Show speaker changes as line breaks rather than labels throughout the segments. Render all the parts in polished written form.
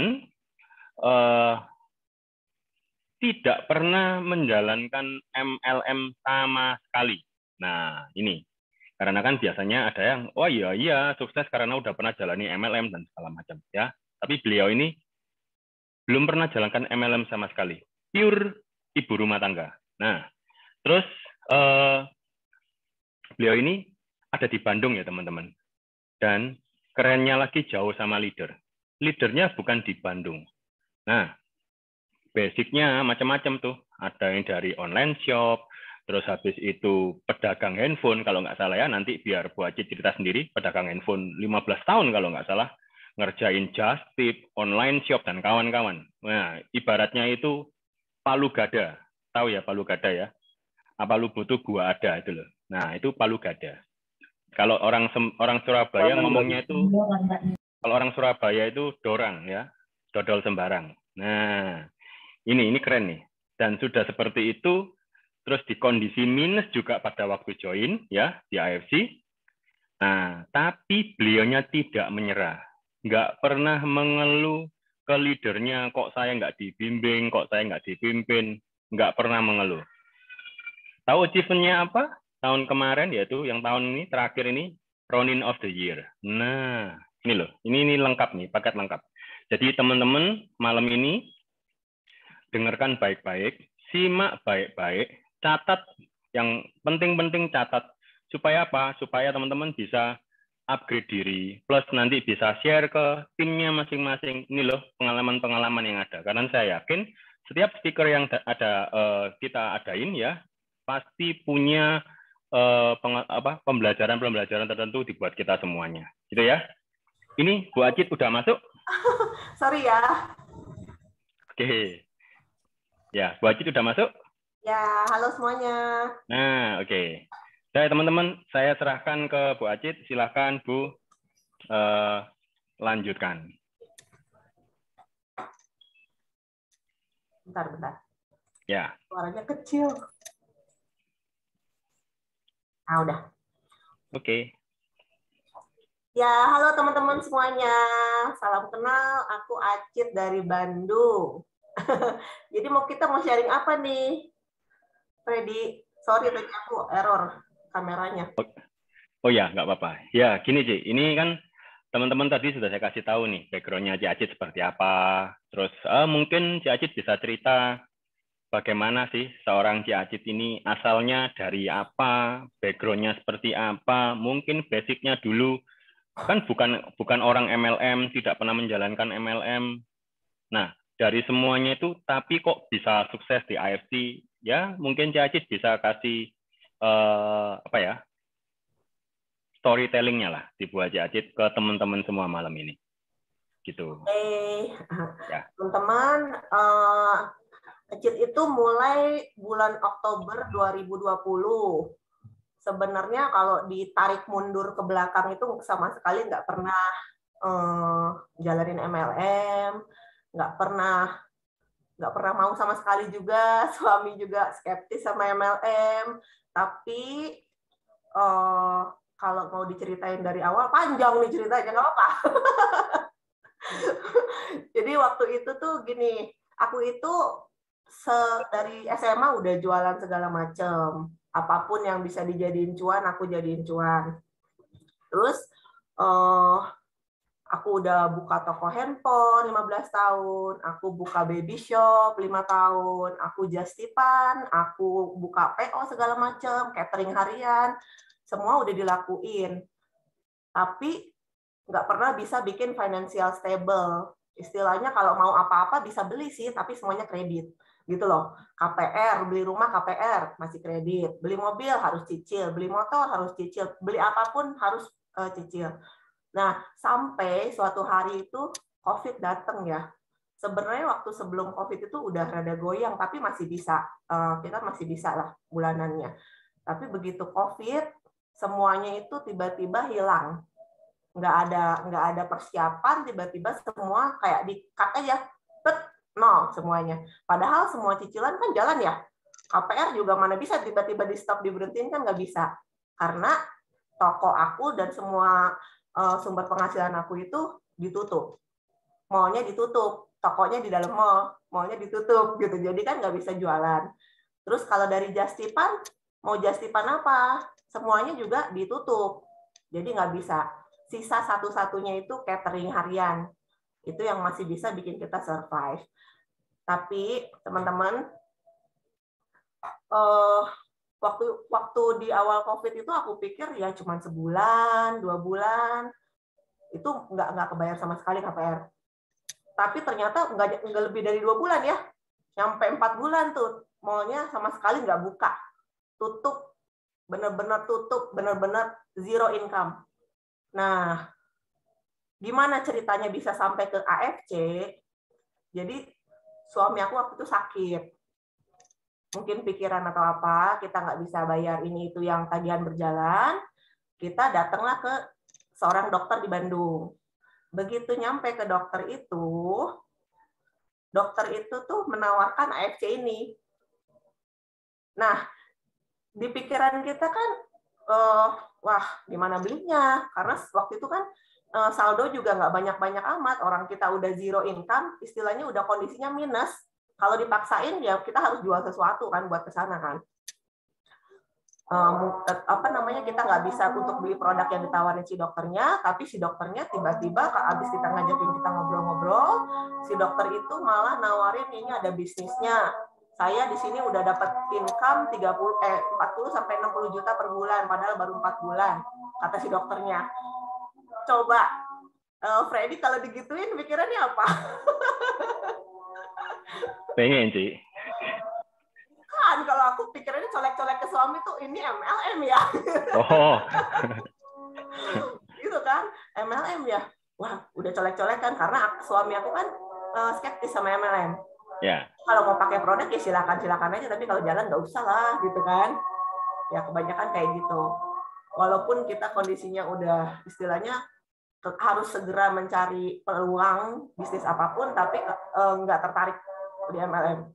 eh, tidak pernah menjalankan MLM sama sekali. Nah, ini. Karena kan biasanya ada yang, oh iya, sukses karena udah pernah jalani MLM dan segala macam. Ya. Tapi beliau ini belum pernah jalankan MLM sama sekali. Pure ibu rumah tangga. Nah, terus beliau ini ada di Bandung ya, teman-teman. Dan kerennya lagi jauh sama leader. Leadernya bukan di Bandung. Nah, basicnya macam-macam tuh. Ada yang dari online shop, terus habis itu pedagang handphone, kalau nggak salah ya, nanti biar Bu Acit cerita sendiri, pedagang handphone 15 tahun kalau nggak salah, ngerjain just tip, online shop, dan kawan-kawan. Nah, ibaratnya itu palu gada. Tahu ya palu gada ya? Apa lu butuh gua ada itu loh. Nah, itu palu gada. Kalau orang Surabaya ngomongnya itu, kalau orang Surabaya itu dorang ya, dodol sembarang. Nah, ini keren nih. Dan sudah seperti itu, terus di kondisi minus juga pada waktu join ya di AFC. Nah, tapi beliaunya tidak menyerah. Nggak pernah mengeluh ke leadernya, kok saya nggak dibimbing, kok saya nggak dipimpin. Nggak pernah mengeluh. Tahu achievement-nya apa? Tahun kemarin, yaitu yang tahun ini, terakhir ini, Ronin of the Year. Nah, ini loh. Ini lengkap nih, paket lengkap. Jadi teman-teman, malam ini, dengarkan baik-baik, simak baik-baik, catat, yang penting-penting catat. Supaya apa? Supaya teman-teman bisa upgrade diri, plus nanti bisa share ke timnya masing-masing. Ini loh pengalaman-pengalaman yang ada. Karena saya yakin setiap speaker yang ada kita adain ya, pasti punya pembelajaran-pembelajaran tertentu dibuat kita semuanya. Gitu ya. Ini Bu Acit udah masuk?
Sorry ya.
Oke. Ya, Bu Acit udah masuk?
Ya, halo semuanya.
Nah, oke. Saya teman-teman, saya serahkan ke Bu Acit. Silahkan Bu lanjutkan.
Bentar.
Ya.
Suaranya kecil. Ah, udah.
Oke.
Ya, halo teman-teman semuanya. Salam kenal, aku Acit dari Bandung. Jadi kita mau sharing apa nih? Freddy, sorry tadi aku error kameranya.
Oh ya, nggak apa-apa. Ya, gini Ci, ini kan teman-teman tadi sudah saya kasih tahu nih, background-nya Ci Acit seperti apa. Terus mungkin Ci Acit bisa cerita bagaimana sih seorang Ci Acit ini asalnya dari apa, background-nya seperti apa, mungkin basic-nya dulu. Kan bukan orang MLM, tidak pernah menjalankan MLM. Nah, dari semuanya itu, tapi kok bisa sukses di AFC? Ya, mungkin Ci Acit bisa kasih apa ya, storytelling-nya lah dibuat Ci Acit ke teman-teman semua malam ini. Gitu.
Ya. Teman-teman, Acit itu mulai bulan Oktober 2020. Sebenarnya kalau ditarik mundur ke belakang itu sama sekali nggak pernah jalanin MLM, nggak pernah mau sama sekali juga. Suami juga skeptis sama MLM, tapi kalau mau diceritain dari awal panjang nih ceritanya, nggak apa-apa. Jadi waktu itu tuh gini, aku itu dari SMA udah jualan segala macam, apapun yang bisa dijadiin cuan aku jadiin cuan. Terus aku udah buka toko handphone 15 tahun, aku buka baby shop 5 tahun, aku just tipan, aku buka PO segala macam, catering harian, semua udah dilakuin. Tapi nggak pernah bisa bikin financial stable. Istilahnya kalau mau apa-apa bisa beli sih, tapi semuanya kredit. Gitu loh. KPR, beli rumah KPR, masih kredit. Beli mobil harus cicil, beli motor harus cicil, beli apapun harus cicil. Nah, sampai suatu hari itu COVID datang ya. Sebenarnya waktu sebelum COVID itu udah rada goyang, tapi masih bisa. Kita masih bisa lah bulanannya. Tapi begitu COVID, semuanya itu tiba-tiba hilang. Nggak ada persiapan, tiba-tiba semua kayak di-cut aja. Nol semuanya. Padahal semua cicilan kan jalan ya. KPR juga mana bisa tiba-tiba di-stop, diberhentiin kan nggak bisa. Karena toko aku dan semua sumber penghasilan aku itu ditutup. mallnya ditutup, tokonya di dalam mall, mallnya ditutup gitu. Jadi kan nggak bisa jualan. Terus kalau dari Justipan, mau Justipan apa? Semuanya juga ditutup. Jadi nggak bisa. Sisa satu-satunya itu catering harian. Itu yang masih bisa bikin kita survive. Tapi teman-teman, waktu di awal COVID itu aku pikir ya cuma sebulan, 2 bulan, itu nggak kebayar sama sekali KPR. Tapi ternyata nggak lebih dari 2 bulan ya, sampai 4 bulan tuh mallnya sama sekali nggak buka, tutup, benar-benar tutup, benar-benar zero income. Nah, gimana ceritanya bisa sampai ke AFC? Jadi suami aku waktu itu sakit, mungkin pikiran atau apa, kita nggak bisa bayar ini itu yang tagihan berjalan, kita datanglah ke seorang dokter di Bandung. Begitu nyampe ke dokter itu tuh menawarkan AFC ini. Nah, di pikiran kita kan, wah, gimana belinya? Karena waktu itu kan saldo juga nggak banyak-banyak amat. Orang kita udah zero income, istilahnya udah kondisinya minus. Kalau dipaksain, ya kita harus jual sesuatu kan buat ke sana kan. Kita nggak bisa untuk beli produk yang ditawarin si dokternya, tapi si dokternya tiba-tiba habis kita ngajakin kita ngobrol-ngobrol, si dokter itu malah nawarin ini ada bisnisnya. Saya di sini udah dapat income 40 sampai 60 juta per bulan, padahal baru 4 bulan, kata si dokternya. Coba, Freddy kalau digituin pikirannya apa?
Pengen sih.
Kan kalau aku pikirannya colek-colek ke suami tuh ini MLM ya.
Oh.
Gitu kan, MLM ya. Wah, udah colek-colek kan, karena suami aku kan skeptis sama MLM.
Ya.
Kalau mau pakai produk ya silakan aja, tapi kalau jalan nggak usah lah gitu kan. Ya kebanyakan kayak gitu. Walaupun kita kondisinya udah istilahnya harus segera mencari peluang bisnis apapun, tapi nggak tertarik di MLM.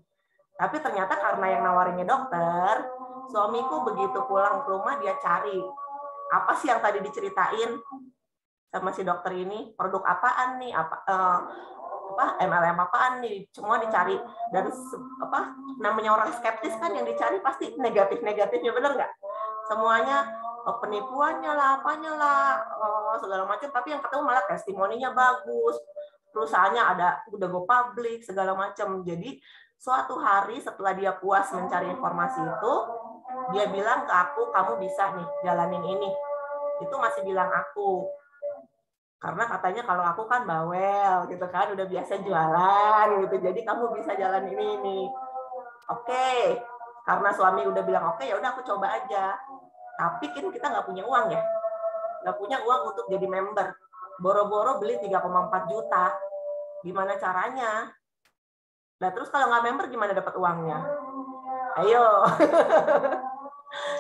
Tapi ternyata karena yang nawarinnya dokter, suamiku begitu pulang ke rumah dia cari apa sih yang tadi diceritain sama si dokter ini, produk apaan nih, MLM apaan nih, semua dicari. Dan namanya orang skeptis kan, yang dicari pasti negatifnya, bener nggak? Semuanya penipuannya lah, apanya lah, segala macam. Tapi yang ketemu malah testimoninya bagus, perusahaannya udah go public segala macam. Jadi suatu hari setelah dia puas mencari informasi itu, dia bilang ke aku, kamu bisa nih jalanin ini. Itu masih bilang aku. Karena katanya kalau aku kan bawel gitu kan, udah biasa jualan gitu. Jadi kamu bisa jalan ini. Oke. Karena suami udah bilang oke, ya udah aku coba aja. Tapi kan kita nggak punya uang ya. Nggak punya uang untuk jadi member. Boro-boro beli 3,4 juta. Gimana caranya? Nah, terus kalau nggak member gimana dapat uangnya? Ayo.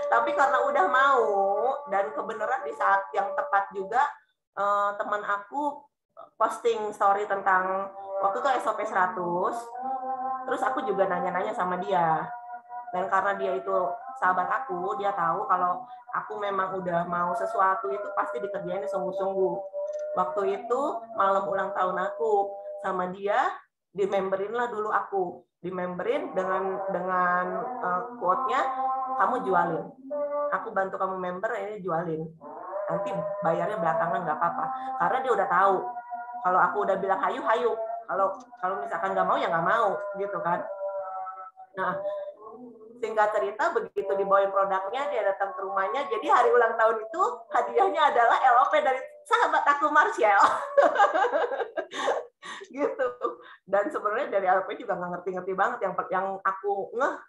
Tapi karena udah mau, dan kebenaran di saat yang tepat juga, teman aku posting story tentang waktu itu SOP 100, terus aku juga nanya-nanya sama dia. Dan karena dia itu sahabat aku, dia tahu kalau aku memang udah mau sesuatu itu pasti dikerjainnya sungguh-sungguh. Waktu itu malam ulang tahun aku sama dia, dimemberin lah dulu aku. Dimemberin dengan quote-nya, kamu jualin. Aku bantu kamu member, ini jualin. Nanti bayarnya belakangan nggak apa-apa. Karena dia udah tahu. Kalau aku udah bilang hayu. Kalau misalkan nggak mau ya nggak mau, gitu kan. Nah, singkat cerita, begitu dibawain produknya, dia datang ke rumahnya. Jadi hari ulang tahun itu hadiahnya adalah LOP dari sahabat aku, Marcel. Gitu. Dan sebenarnya dari LOP juga nggak ngerti-ngerti banget. Yang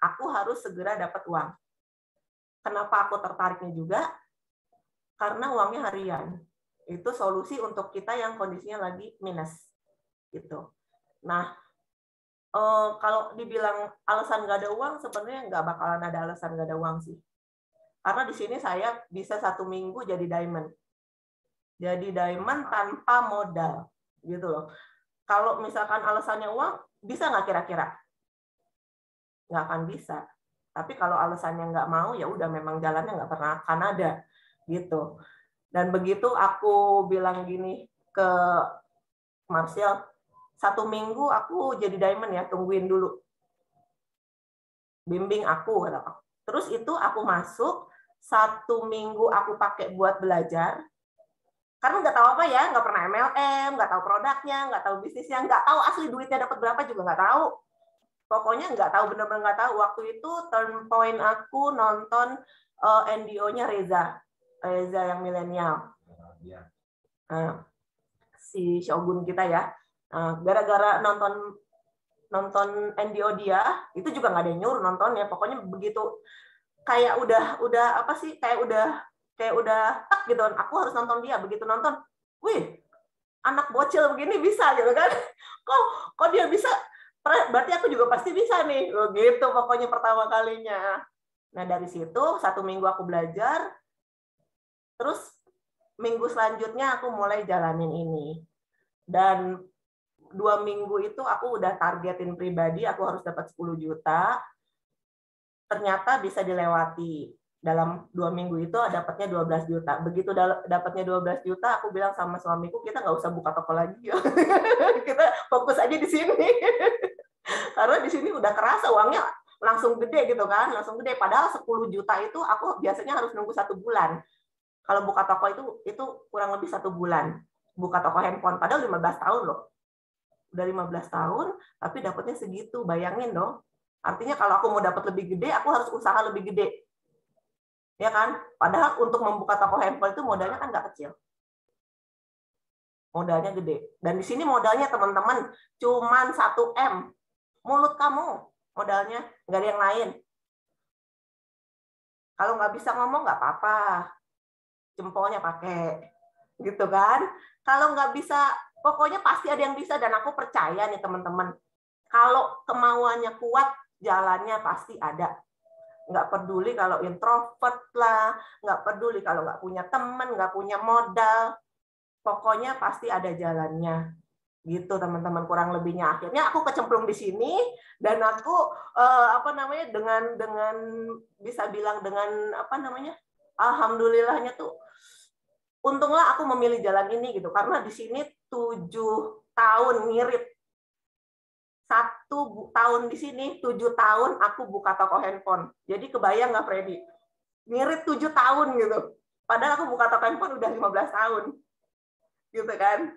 aku harus segera dapat uang. Kenapa aku tertariknya juga? Karena uangnya harian. Itu solusi untuk kita yang kondisinya lagi minus. Gitu. Nah, kalau dibilang alasan nggak ada uang, sebenarnya nggak bakalan ada alasan nggak ada uang sih. Karena di sini saya bisa 1 minggu jadi diamond. Jadi diamond tanpa modal. Gitu loh. Kalau misalkan alasannya uang, bisa nggak kira-kira? Nggak akan bisa. Tapi kalau alasannya nggak mau, ya udah memang jalannya nggak pernah akan ada. Gitu. Dan begitu aku bilang gini ke Marcel, 1 minggu aku jadi diamond ya, tungguin dulu. Bimbing aku, kata aku. Terus itu aku masuk, 1 minggu aku pakai buat belajar. Karena nggak tahu apa ya, nggak pernah MLM, nggak tahu produknya, nggak tahu bisnisnya, nggak tahu asli duitnya dapat berapa juga nggak tahu. Pokoknya nggak tahu, benar-benar nggak tahu. Waktu itu turn point aku nonton NDO-nya Reza yang milenial. Si Shogun kita ya. Gara-gara nonton NDO dia, itu juga nggak ada yang nyuruh nontonnya. Pokoknya begitu kayak udah apa sih, kayak udah tak gitu. Aku harus nonton dia. Begitu nonton, wih, anak bocil begini bisa gitu kan. Kok dia bisa? Berarti aku juga pasti bisa nih. Gitu pokoknya pertama kalinya. Nah, dari situ 1 minggu aku belajar. Terus minggu selanjutnya aku mulai jalanin ini. Dan 2 minggu itu aku udah targetin pribadi, aku harus dapat 10 juta. Ternyata bisa dilewati. Dalam 2 minggu itu dapatnya 12 juta. Begitu dapatnya 12 juta, aku bilang sama suamiku, kita nggak usah buka toko lagi ya. Kita fokus aja di sini. Karena di sini udah kerasa uangnya langsung gede gitu kan, langsung gede. Padahal 10 juta itu aku biasanya harus nunggu 1 bulan. Kalau buka toko itu kurang lebih 1 bulan. Buka toko handphone, padahal 15 tahun loh. Udah 15 tahun, tapi dapatnya segitu. Bayangin dong. Artinya kalau aku mau dapat lebih gede, aku harus usaha lebih gede. Ya kan? Padahal untuk membuka toko handphone itu modalnya kan nggak kecil. Modalnya gede. Dan di sini modalnya teman-teman cuman 1 M. Mulut kamu modalnya, nggak ada yang lain. Kalau nggak bisa ngomong nggak apa-apa. Jempolnya pakai. Gitu kan? Kalau nggak bisa, pokoknya pasti ada yang bisa. Dan aku percaya nih teman-teman. Kalau kemauannya kuat, jalannya pasti ada. Nggak peduli kalau introvert lah, nggak peduli kalau nggak punya teman, nggak punya modal, pokoknya pasti ada jalannya. Gitu teman-teman, kurang lebihnya. Akhirnya aku kecemplung di sini dan aku dengan bisa bilang dengan alhamdulillahnya tuh, untunglah aku memilih jalan ini gitu, karena di sini 7 tahun ngirit. 1 tahun di sini, 7 tahun aku buka toko handphone. Jadi kebayang nggak, Freddy? Ngirit 7 tahun gitu. Padahal aku buka toko handphone udah 15 tahun. Gitu kan?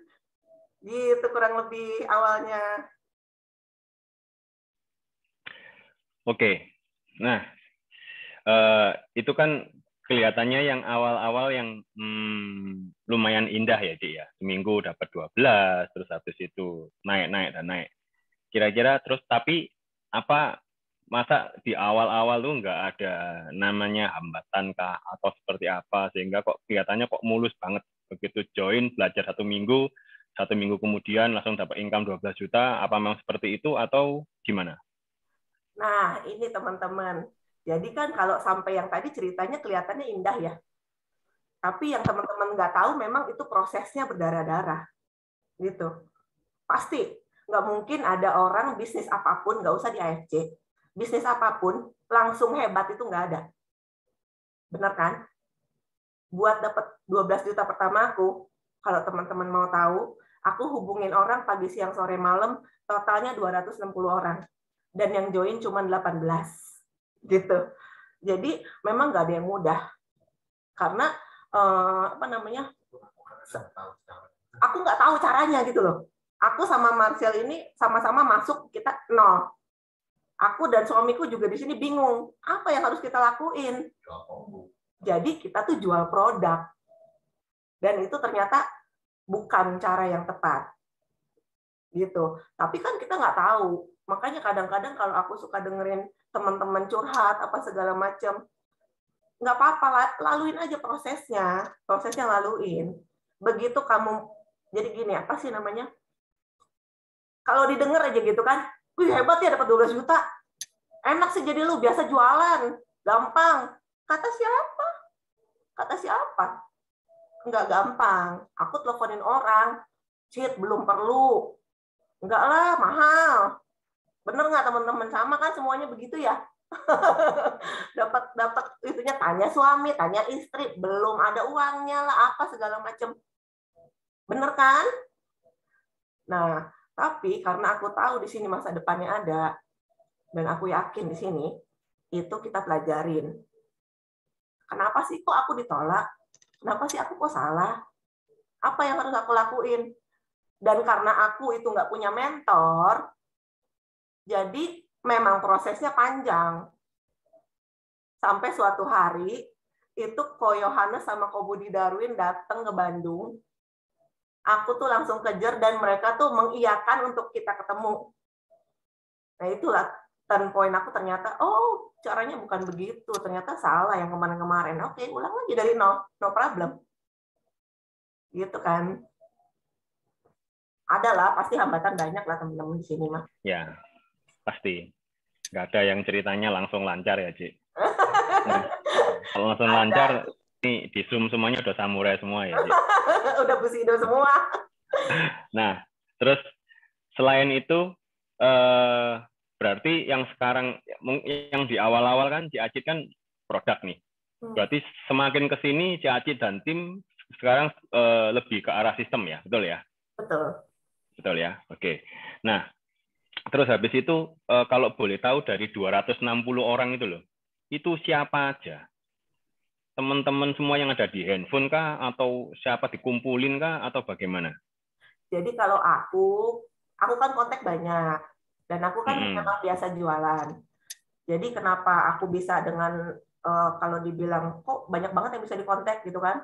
Gitu kurang lebih awalnya.
Oke. Nah, itu kan kelihatannya yang awal-awal yang lumayan indah ya, Dik ya. Seminggu dapat 12, terus habis itu naik dan naik. Kira-kira terus, tapi apa, masa di awal-awal tuh nggak ada namanya hambatan kah atau seperti apa sehingga kok kelihatannya kok mulus banget begitu join belajar 1 minggu kemudian langsung dapat income 12 juta, apa memang seperti itu atau gimana?
Nah, ini teman-teman. Jadi kan kalau sampai yang tadi ceritanya kelihatannya indah ya. Tapi yang teman-teman nggak tahu memang itu prosesnya berdarah-darah. Gitu. Pasti. Nggak mungkin ada orang bisnis apapun, nggak usah di AFC, bisnis apapun langsung hebat itu nggak ada. Benar kan? Buat dapat 12 juta pertama aku, kalau teman-teman mau tahu, aku hubungin orang pagi, siang, sore, malam, totalnya 260 orang. Dan yang join cuma 18. Gitu. Jadi memang nggak ada yang mudah. Karena aku nggak tahu caranya gitu loh. Aku sama Marcel ini sama-sama masuk, kita 0. Aku dan suamiku juga di sini bingung. Apa yang harus kita lakuin? Jadi kita tuh jual produk. Dan itu ternyata bukan cara yang tepat. Gitu. Tapi kan kita nggak tahu. Makanya kadang-kadang kalau aku suka dengerin teman-teman curhat, apa segala macam, nggak apa-apa, laluin aja prosesnya laluin. Begitu kamu, jadi gini, apa sih namanya? Kalau didengar aja gitu kan, wih hebat ya dapat 12 juta. Enak sih jadi lu, biasa jualan. Gampang. Kata siapa? Enggak gampang. Aku teleponin orang. Shit, belum perlu. Enggak lah, mahal. Bener nggak teman-teman? Sama kan semuanya begitu ya? dapat itunya, tanya suami, tanya istri. Belum ada uangnya lah, apa segala macam. Bener kan? Nah, Tapi karena aku tahu di sini masa depannya ada, dan aku yakin di sini, itu kita pelajarin. Kenapa sih kok aku ditolak? Kenapa sih aku kok salah? Apa yang harus aku lakuin? Dan karena aku itu nggak punya mentor, jadi memang prosesnya panjang. Sampai suatu hari, itu Ko Yohanes sama Ko Budi Darwin datang ke Bandung. Aku tuh langsung kejar dan mereka tuh mengiyakan untuk kita ketemu. Nah itulah turn point aku, ternyata, oh caranya bukan begitu. Ternyata salah yang kemarin-kemarin. Oke, ulang lagi dari nol, no problem. Gitu kan. Adalah pasti hambatan banyak lah teman-teman di sini mah.
Ya, pasti. Nggak ada yang ceritanya langsung lancar ya, Cik. Kalau langsung lancar, ini di Zoom semuanya udah samurai semua ya, Cik.
Udah Bushido semua.
Nah, terus selain itu, berarti yang sekarang, yang di awal-awal kan Cik Acit kan produk nih. Berarti semakin ke sini Cik Acit dan tim sekarang lebih ke arah sistem ya, betul ya?
Betul.
Betul ya, oke. Nah, terus habis itu kalau boleh tahu dari 260 orang itu loh, itu siapa aja? Teman-teman semua yang ada di handphone kah? Atau siapa dikumpulin kah? Atau bagaimana?
Jadi kalau aku kan kontak banyak. Dan aku kan memang biasa jualan. Jadi kenapa aku bisa dengan, kalau dibilang, kok banyak banget yang bisa dikontak gitu kan?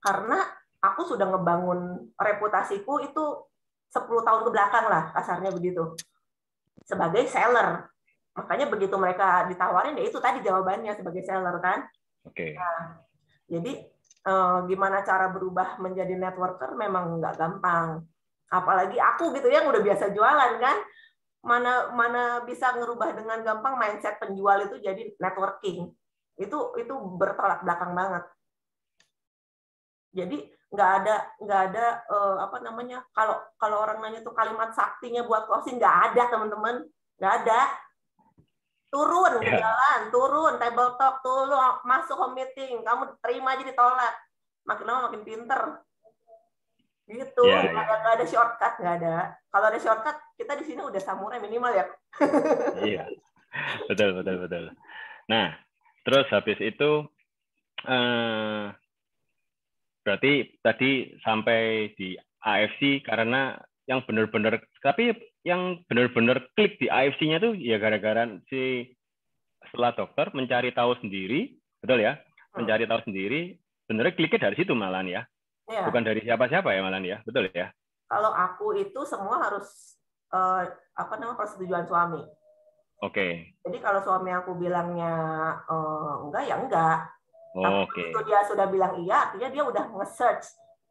Karena aku sudah ngebangun reputasiku itu 10 tahun ke belakang lah, kasarnya begitu. Sebagai seller. Makanya begitu mereka ditawarin, ya itu tadi jawabannya sebagai seller kan.
Oke.
Nah, jadi gimana cara berubah menjadi networker memang nggak gampang. Apalagi aku gitu yang udah biasa jualan kan. Mana bisa ngerubah dengan gampang mindset penjual itu jadi networking. Itu bertolak belakang banget. Jadi nggak ada apa namanya, kalau orang nanya tuh kalimat saktinya buat closing, nggak ada teman-teman, nggak ada. Turun ke jalan, turun table talk, turun masuk home meeting, kamu terima aja ditolak, makin lama makin pinter gitu. Nggak ada shortcut, nggak ada. Kalau ada shortcut kita di sini udah samurai minimal ya.
Iya, betul. Nah, terus habis itu berarti tadi sampai di AFC karena yang benar-benar, tapi yang benar-benar klik di AFC-nya tuh ya gara-gara si setelah dokter mencari tahu sendiri, betul ya? Mencari tahu sendiri, benernya kliknya dari situ malahan ya? Bukan dari siapa-siapa ya malahan ya, betul ya?
Kalau aku itu semua harus persetujuan suami.
Oke.
Jadi kalau suami aku bilangnya enggak ya enggak. Tapi begitu dia sudah bilang iya, artinya dia udah nge-search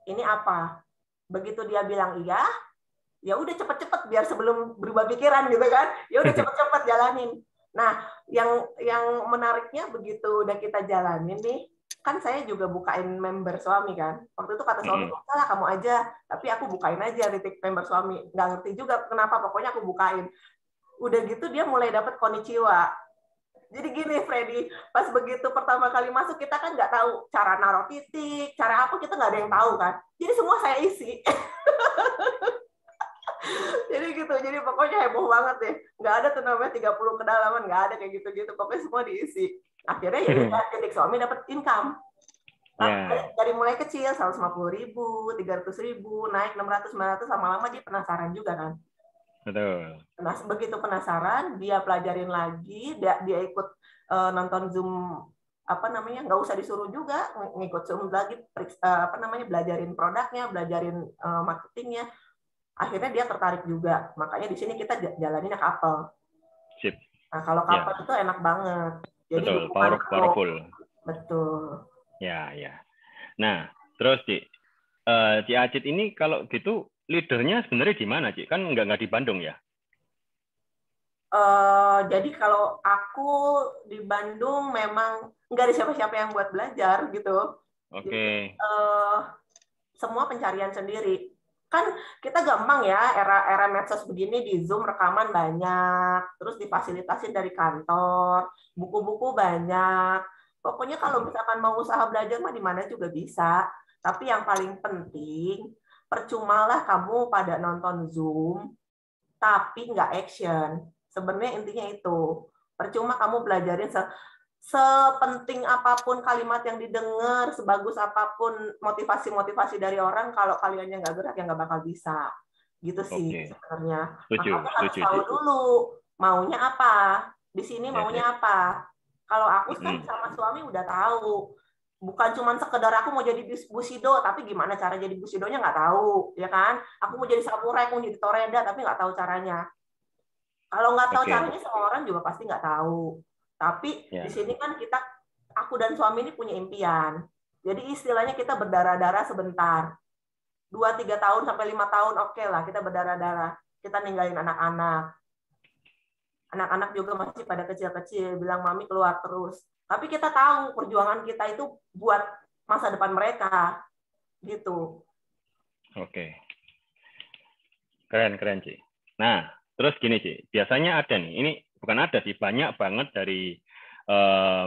ini apa. Begitu dia bilang iya, ya udah cepet-cepet biar sebelum berubah pikiran gitu kan. Ya udah cepet-cepet jalanin. Nah, yang menariknya begitu udah kita jalanin nih, kan saya juga bukain member suami kan. Waktu itu kata suami, salah kamu aja, tapi aku bukain aja titik member suami. Nggak ngerti juga kenapa, pokoknya aku bukain. Udah gitu dia mulai dapat konnichiwa. Jadi gini Freddy, pas begitu pertama kali masuk kita kan nggak tahu cara naruh titik, cara apa kita nggak ada yang tahu kan. Jadi semua saya isi. Jadi gitu, jadi pokoknya heboh banget deh. Nggak ada tuh namanya 30 kedalaman, nggak ada kayak gitu-gitu. Pokoknya semua diisi. Akhirnya ya udah titik suami dapat income. Dari mulai kecil 150.000, 300.000, naik 600, 900, lama-lama dia penasaran juga kan.
Betul.
Nah, begitu penasaran, dia pelajarin lagi, dia ikut nonton Zoom, nggak usah disuruh juga, ngikut Zoom lagi, belajarin produknya, belajarin marketingnya. Akhirnya dia tertarik juga. Makanya di sini kita jalaninnya couple.
Sip.
Nah, kalau couple itu enak banget. Jadi
betul, powerful.
Betul.
Ya. Nah, terus Cik Acit ini kalau gitu leadernya sebenarnya gimana, Cik? Kan nggak di Bandung ya?
Jadi kalau aku di Bandung memang nggak ada siapa-siapa yang buat belajar gitu.
Oke.
Semua pencarian sendiri. Kan kita gampang ya, era medsos begini, di Zoom rekaman banyak, terus difasilitasin dari kantor, buku-buku banyak. Pokoknya kalau misalkan mau usaha belajar mah di mana juga bisa. Tapi yang paling penting percumalah kamu pada nonton Zoom, tapi nggak action. Sebenarnya intinya itu. Percuma kamu belajarin sepenting apapun kalimat yang didengar, sebagus apapun motivasi-motivasi dari orang, kalau kaliannya nggak gerak, ya nggak bakal bisa. Gitu sih sebenarnya. Makanya harus tahu dulu maunya apa. Di sini maunya apa. Kalau aku kan sama suami udah tahu. Bukan cuma sekedar aku mau jadi busido, tapi gimana cara jadi busidonya nggak tahu, ya kan? Aku mau jadi samurai, aku mau jadi toreda, tapi nggak tahu caranya. Kalau nggak tahu caranya, semua orang juga pasti nggak tahu. Tapi di sini kan aku dan suami ini punya impian. Jadi istilahnya kita berdarah-darah sebentar. 2-3 tahun sampai 5 tahun, oke lah, kita berdarah-darah. Kita ninggalin anak-anak. Anak-anak juga masih pada kecil-kecil, bilang mami keluar terus. Tapi kita tahu perjuangan kita itu buat masa depan mereka. Gitu.
Oke. Keren, Ci. Nah, terus gini, Ci. Biasanya ada nih, ini bukan ada sih, banyak banget dari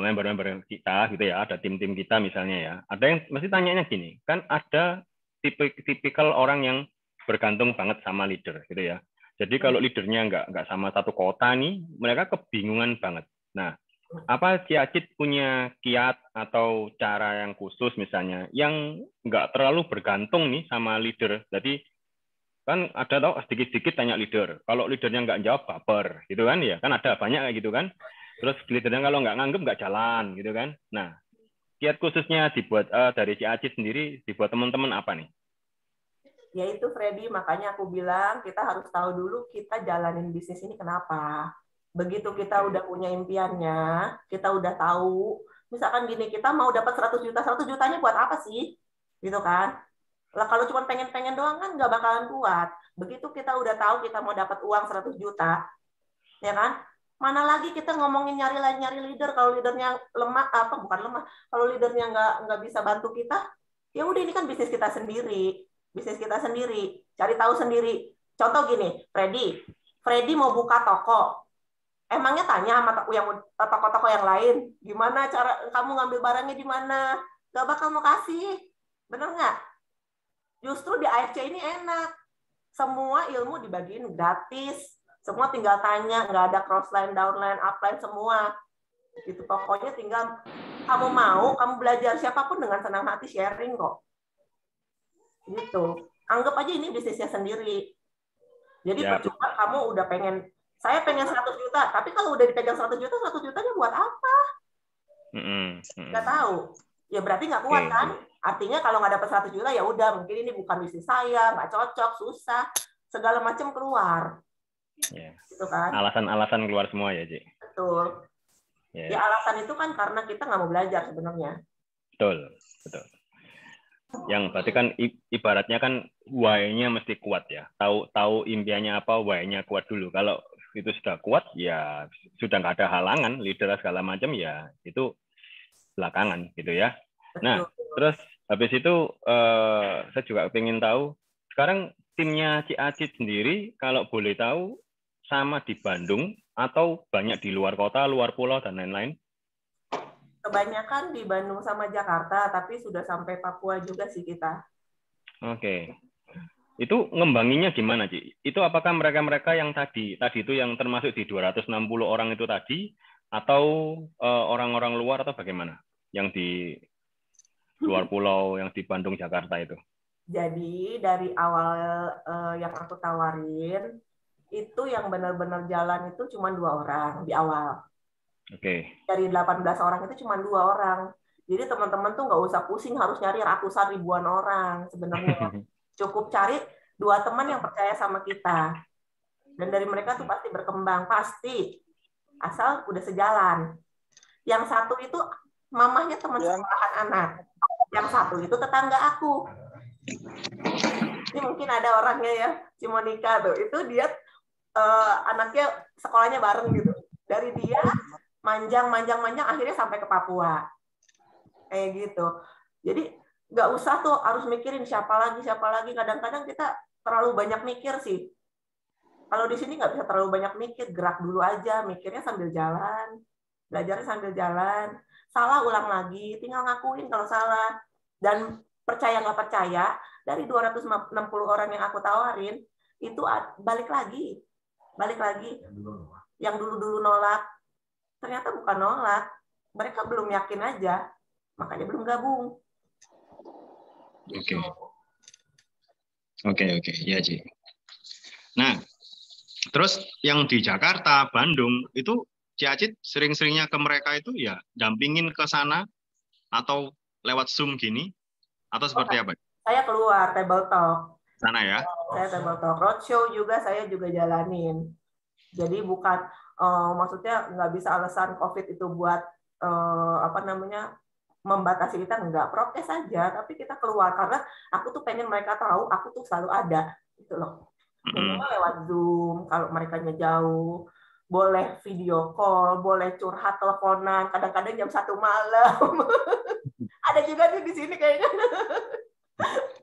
member-member kita gitu ya, ada tim-tim kita misalnya ya. Ada yang mesti tanyanya gini, kan ada tipikal orang yang bergantung banget sama leader gitu ya. Jadi kalau leadernya nggak sama satu kota nih, mereka kebingungan banget. Nah, apa Ci Acit punya kiat atau cara yang khusus misalnya yang nggak terlalu bergantung nih sama leader? Jadi kan ada tau sedikit-sedikit tanya leader. Kalau leadernya nggak jawab baper, gitu kan ya? Kan ada banyak kayak gitu kan. Terus leadernya kalau nggak nganggep nggak jalan, gitu kan? Nah, kiat khususnya dibuat dari Ci Acit sendiri, dibuat teman-teman apa nih?
Ya itu Freddy, makanya aku bilang kita harus tahu dulu kita jalanin bisnis ini kenapa. Begitu kita udah punya impiannya, kita udah tahu, misalkan gini, kita mau dapat 100 juta, 100 jutanya buat apa sih? Gitu kan? Lah kalau cuma pengen-pengen doang kan nggak bakalan kuat. Begitu kita udah tahu kita mau dapat uang 100 juta, ya kan? Mana lagi kita ngomongin nyari leader, kalau leadernya lemah, bukan lemah, kalau leadernya nggak bisa bantu kita, ya udah ini kan bisnis kita sendiri. Bisnis kita sendiri, cari tahu sendiri. Contoh gini, Freddy mau buka toko. Emangnya tanya sama toko-toko yang lain, gimana cara kamu ngambil barangnya di mana? Gak bakal mau kasih. Bener nggak? Justru di AFC ini enak. Semua ilmu dibagiin gratis. Semua tinggal tanya, nggak ada crossline, downline, upline, semua. Gitu, pokoknya tinggal kamu mau, kamu belajar, siapapun dengan senang hati sharing kok. Gitu. Anggap aja ini bisnisnya sendiri. Jadi percuma kamu udah saya pengen 100 juta, tapi kalau udah dipegang 100 juta, 100 jutanya buat apa? Nggak tahu. Ya berarti nggak kuat kan? Artinya kalau nggak dapat 100 juta, ya udah, mungkin ini bukan bisnis saya, nggak cocok, susah, segala macam keluar. Gitu kan?
Alasan-alasan keluar semua ya, Ci?
Betul. Ya alasan itu kan karena kita nggak mau belajar sebenarnya.
Betul. Yang berarti kan ibaratnya kan why-nya mesti kuat ya. Tahu impiannya apa, why-nya kuat dulu. Kalau itu sudah kuat, ya sudah nggak ada halangan, leader segala macam ya itu belakangan gitu ya. Nah, terus habis itu saya juga pengen tahu sekarang timnya Ci Acit sendiri kalau boleh tahu sama di Bandung atau banyak di luar kota, luar pulau dan lain-lain?
Kebanyakan di Bandung sama Jakarta, tapi sudah sampai Papua juga sih kita.
Oke. Itu ngembanginnya gimana, Ci? Itu apakah mereka-mereka yang tadi itu yang termasuk di 260 orang itu tadi, atau orang-orang luar atau bagaimana? Yang di luar pulau, yang di Bandung, Jakarta itu?
Jadi dari awal yang aku tawarin, itu yang benar-benar jalan itu cuma 2 orang di awal. Dari 18 orang itu cuma 2 orang. Jadi teman-teman tuh nggak usah pusing harus nyari ratusan ribuan orang sebenarnya. Cukup cari 2 teman yang percaya sama kita. Dan dari mereka tuh pasti berkembang, pasti. Asal udah sejalan. Yang satu itu mamahnya teman sekolahan anak. Yang satu itu tetangga aku. Ini mungkin ada orangnya ya, Cimonika tuh. Itu dia anaknya sekolahnya bareng gitu. Dari dia manjang akhirnya sampai ke Papua kayak gitu. Jadi nggak usah tuh harus mikirin siapa lagi. Kadang-kadang kita terlalu banyak mikir sih. Kalau di sini nggak bisa terlalu banyak mikir, gerak dulu aja, mikirnya sambil jalan, belajarnya sambil jalan. Salah ulang lagi, tinggal ngakuin kalau salah. Dan percaya nggak percaya, dari 260 orang yang aku tawarin, itu balik lagi. Yang dulu-dulu nolak, ternyata bukan nolak. Mereka belum yakin aja, makanya belum gabung.
Oke. Oke, ya Ci. Nah, terus yang di Jakarta, Bandung, itu Ci Acit sering-seringnya ke mereka itu ya dampingin ke sana atau lewat Zoom gini, atau seperti apa?
Saya keluar, table talk.
Sana ya?
Saya table talk. Roadshow juga saya juga jalanin. Jadi bukan, maksudnya nggak bisa alasan COVID itu buat, membatasi kita, enggak, prokes saja, tapi kita keluar karena aku tuh pengen mereka tahu aku tuh selalu ada gitu loh. Minimal lewat Zoom kalau mereka jauh, boleh video call, boleh curhat teleponan, kadang-kadang jam 1 malam. Ada juga nih di sini kayaknya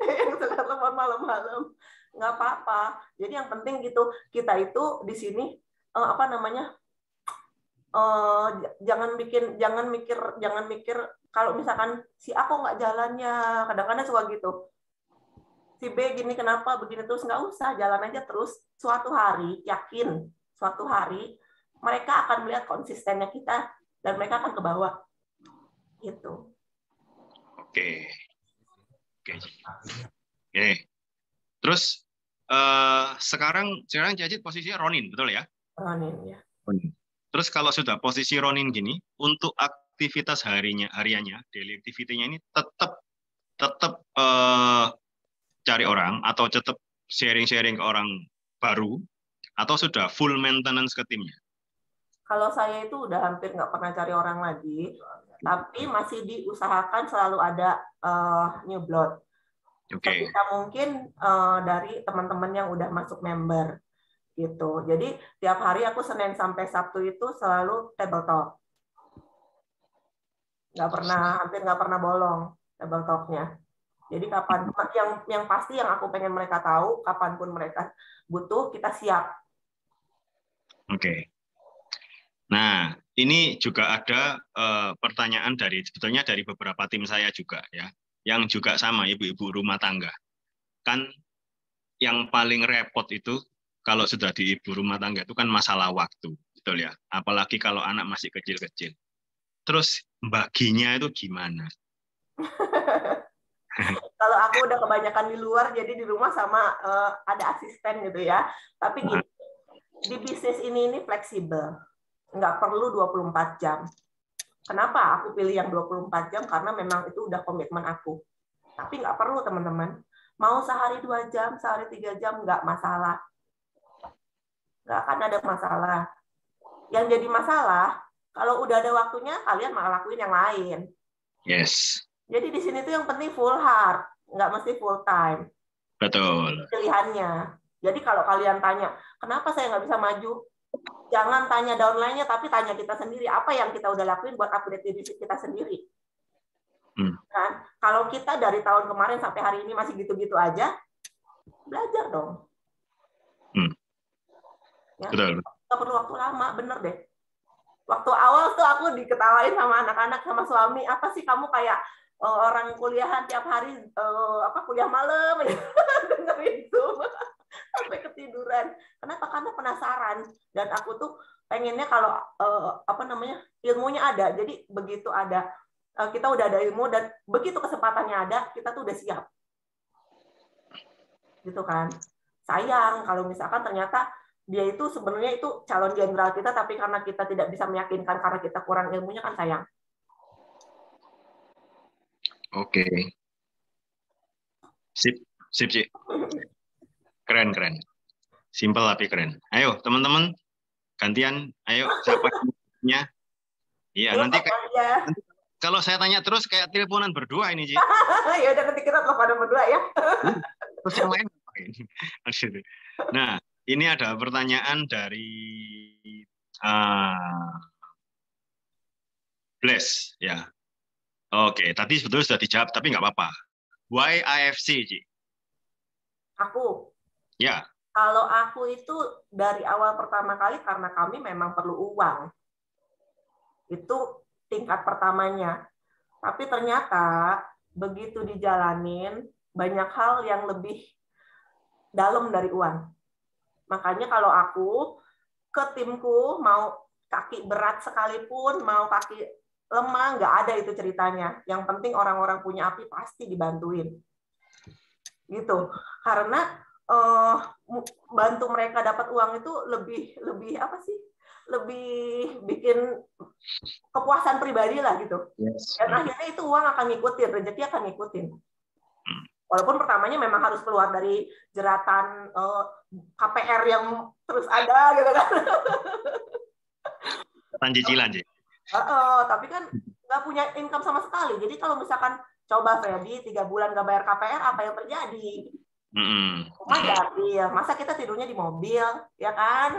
yang suka telepon malam-malam. Nggak apa-apa. Jadi yang penting gitu, kita itu di sini jangan mikir kalau misalkan si A kok nggak jalannya, kadang-kadang suka gitu, si B gini kenapa begini, terus nggak usah, jalan aja terus. Suatu hari, yakin suatu hari mereka akan melihat konsistennya kita dan mereka akan ke bawah gitu.
Oke. Terus sekarang Cacit posisinya Ronin, betul ya?
Ronin ya.
Terus kalau sudah posisi Ronin gini, untuk aktivitas hariannya, daily activity-nya ini tetap cari orang atau tetap sharing-sharing ke orang baru, atau sudah full maintenance ke timnya?
Kalau saya itu udah hampir nggak pernah cari orang lagi, tapi masih diusahakan selalu ada new blood.
Okay.
Sebisa mungkin dari teman-teman yang udah masuk member gitu. Jadi tiap hari aku Senin sampai Sabtu itu selalu table talk. Hampir nggak pernah bolong table talk-nya. Jadi kapan yang pasti yang aku pengen mereka tahu, kapanpun mereka butuh, kita siap.
Oke. Nah, ini juga ada pertanyaan sebetulnya dari beberapa tim saya juga ya, yang juga sama ibu-ibu rumah tangga. Kan yang paling repot itu kalau sudah di ibu rumah tangga itu kan masalah waktu, betul ya? Apalagi kalau anak masih kecil-kecil. Terus baginya itu gimana?
Kalau aku udah kebanyakan di luar, jadi di rumah sama ada asisten gitu ya. Tapi gini, di bisnis ini fleksibel. Nggak perlu 24 jam. Kenapa aku pilih yang 24 jam? Karena memang itu udah komitmen aku. Tapi nggak perlu, teman-teman. Mau sehari 2 jam, sehari 3 jam, nggak masalah. Nggak akan ada masalah. Yang jadi masalah, kalau udah ada waktunya, kalian malah lakuin yang lain.
Yes.
Jadi di sini tuh yang penting full heart, nggak mesti full time.
Betul.
Pilihannya. Jadi kalau kalian tanya, kenapa saya nggak bisa maju? Jangan tanya downline-nya, tapi tanya kita sendiri. Apa yang kita udah lakuin buat upgrade diri kita sendiri? Kan? Kalau kita dari tahun kemarin sampai hari ini masih gitu-gitu aja, belajar dong. Ya,
betul.
Nggak perlu waktu lama, bener deh. Waktu awal tuh aku diketawain sama anak-anak, sama suami, apa sih kamu kayak orang kuliahan tiap hari, kuliah malam, dengerin Zoom sampai ketiduran. Kenapa? Karena penasaran. Dan aku tuh pengennya kalau ilmunya ada. Jadi begitu ada, kita udah ada ilmu, dan begitu kesempatannya ada, kita tuh udah siap. Gitu kan. Sayang kalau misalkan ternyata dia itu sebenarnya itu calon jenderal kita, tapi karena kita tidak bisa meyakinkan karena kita kurang ilmunya, kan sayang.
Oke. Sip. Keren. Simple tapi keren. Ayo, teman-teman. Gantian. Ayo, siapa yang Iya, nanti kalau saya tanya terus kayak teleponan berdua ini, Ci.
Ya udah, nanti kita teleponan berdua ya.
Terus yang lain ngapain? Nah, ini ada pertanyaan dari Bless ya. Oke, tadi sebetulnya sudah dijawab, tapi nggak apa-apa. Why IFC, Ci?
Aku?
Ya.
Kalau aku itu dari awal pertama kali karena kami memang perlu uang. Itu tingkat pertamanya. Tapi ternyata begitu dijalanin, banyak hal yang lebih dalam dari uang. Makanya kalau aku ke timku, mau kaki berat sekalipun, mau kaki lemah, nggak ada itu ceritanya. Yang penting orang-orang punya api pasti dibantuin. Gitu. Karena bantu mereka dapat uang itu lebih apa sih? Lebih bikin kepuasan pribadi lah gitu.
Yes.
Dan akhirnya itu uang akan ngikutin, rezeki akan ngikutin. Walaupun pertamanya memang harus keluar dari jeratan KPR yang terus ada gitu kan.
Cicilan sih.
Tapi kan nggak punya income sama sekali. Jadi kalau misalkan coba Freddy 3 bulan nggak bayar KPR, apa yang terjadi? Rumah ya, masa kita tidurnya di mobil, ya kan?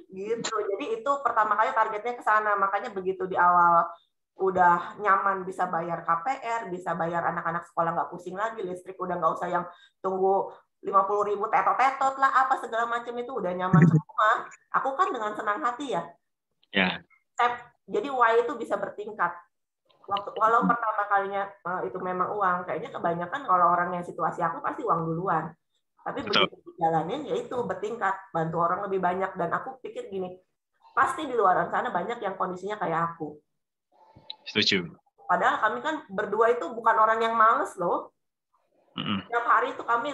Gitu. Jadi itu pertama kali targetnya ke sana. Makanya begitu di awal udah nyaman bisa bayar KPR, bisa bayar anak-anak sekolah nggak pusing lagi, listrik udah nggak usah yang tunggu 50.000 tetot-tetot lah, apa segala macam itu udah nyaman semua. Aku kan dengan senang hati ya.
Ya.
Jadi why itu bisa bertingkat. Walau pertama kalinya itu memang uang, kayaknya kebanyakan kalau orang yang situasi aku pasti uang duluan. Tapi begitu dijalanin, ya itu bertingkat, bantu orang lebih banyak. Dan aku pikir gini, pasti di luar sana banyak yang kondisinya kayak aku.
Setuju.
Padahal kami kan berdua itu bukan orang yang males loh. Tiap hari itu kami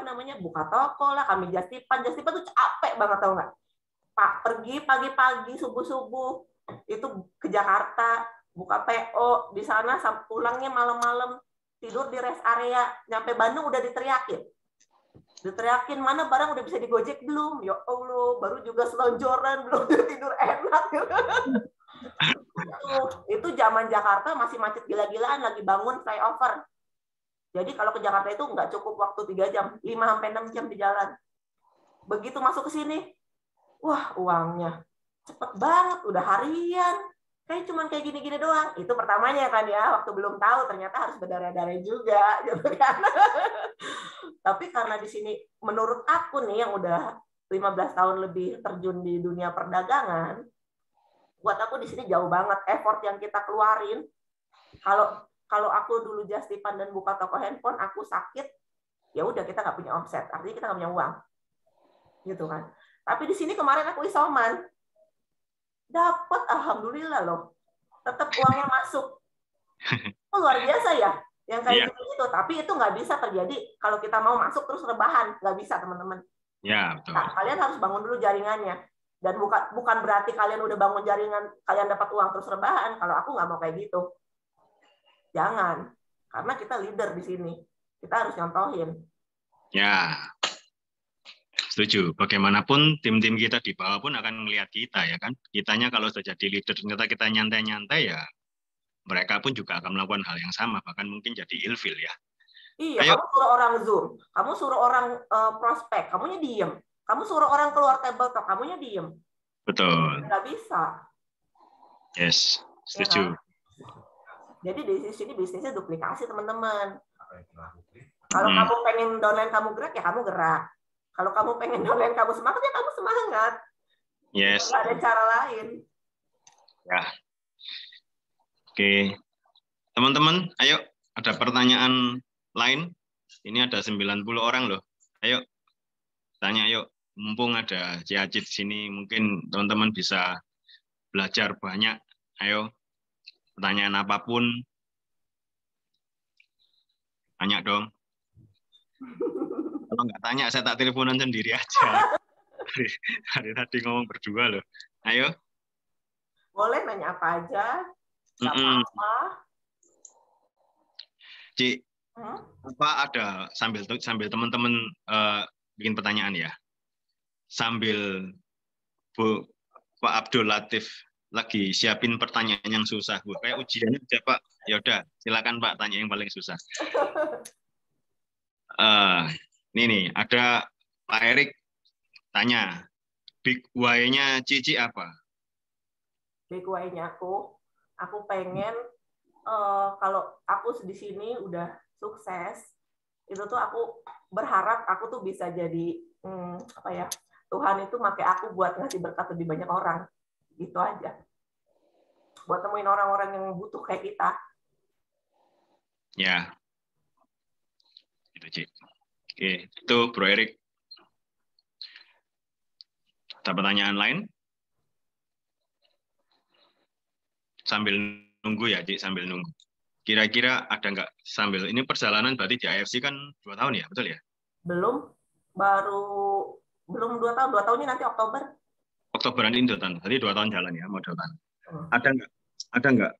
namanya buka toko lah, kami jastipan tuh capek banget tau nggak? Pak pergi pagi-pagi subuh-subuh itu ke Jakarta buka PO di sana, pulangnya malam-malam, tidur di rest area, nyampe Bandung udah diteriakin mana barang udah bisa digojek belum, ya Allah baru juga selonjoran belum tidur enak. Itu zaman Jakarta masih macet gila-gilaan, lagi bangun flyover. Jadi kalau ke Jakarta itu nggak cukup waktu 3 jam, 5-6 jam di jalan. Begitu masuk ke sini, wah uangnya cepet banget, udah harian. Kayak gini-gini doang. Itu pertamanya kan ya, waktu belum tahu ternyata harus berdarah-darah juga, gitu kan. Tapi karena di sini menurut aku nih yang udah 15 tahun lebih terjun di dunia perdagangan, buat aku di sini jauh banget effort yang kita keluarin. Kalau aku dulu jastipan dan buka toko handphone, aku sakit, ya udah kita nggak punya omset, artinya kita nggak punya uang, gitu kan. Tapi di sini kemarin aku isoman, dapat alhamdulillah loh, tetap uangnya masuk. Oh, luar biasa ya, yang kayak gitu. Tapi itu nggak bisa terjadi kalau kita mau masuk terus rebahan, nggak bisa teman-teman.
Ya betul.
Nah, kalian harus bangun dulu jaringannya. Dan bukan berarti kalian udah bangun jaringan, kalian dapat uang terus rebahan. Kalau aku nggak mau kayak gitu. Jangan. Karena kita leader di sini. Kita harus nyontohin.
Ya, setuju. Bagaimanapun tim-tim kita di bawah pun akan melihat kita ya kan. Kitanya kalau sudah jadi leader, ternyata kita nyantai-nyantai ya, mereka pun juga akan melakukan hal yang sama. Bahkan mungkin jadi ilfil ya.
Iya, kamu suruh orang Zoom. Kamu suruh orang prospek, kamunya diem. Kamu suruh orang keluar tabletop, kamunya diem.
Betul.
Nggak bisa.
Yes, setuju.
Ya, kan? Jadi di sini bisnisnya duplikasi, teman-teman. Kalau kamu pengen downline kamu gerak, ya kamu gerak. Kalau kamu pengen downline kamu semangat, ya kamu semangat.
Yes.
Nggak ada cara lain.
Ya. Oke. Teman-teman, ayo. Ada pertanyaan lain? Ini ada 90 orang loh. Ayo. Tanya yuk. Mumpung ada Ciacit di sini, mungkin teman-teman bisa belajar banyak. Ayo. Pertanyaan apapun, tanya dong. Kalau nggak tanya, saya tak teleponan sendiri aja. Hari tadi ngomong berdua loh. Ayo.
Boleh nanya apa aja. Nggak apa-apa.
Cik, apa ada sambil teman-teman bikin pertanyaan ya? Sambil Pak Abdul Latif lagi siapin pertanyaan yang susah, Bu. Kayak ujiannya aja, Pak. Ya udah, silakan Pak, tanya yang paling susah. Ini nih, ada Pak Erik tanya, big why-nya Cici apa?
Big why-nya aku pengen kalau aku di sini udah sukses, itu tuh aku berharap aku tuh bisa jadi apa ya, Tuhan itu pakai aku buat ngasih berkat lebih banyak orang. Gitu aja. Buat temuin orang-orang yang butuh kayak kita.
Ya, itu Cik. Oke, itu Bro Erik. Ada pertanyaan lain? Sambil nunggu ya, Cik, sambil nunggu. Kira-kira ada nggak sambil ini perjalanan berarti di AFC kan 2 tahun ya, betul ya?
Belum 2 tahun. 2 tahunnya nanti Oktober.
Oktoberan ini 2 tahun. Berarti 2 tahun jalan ya, mau 2 tahun. Ada nggak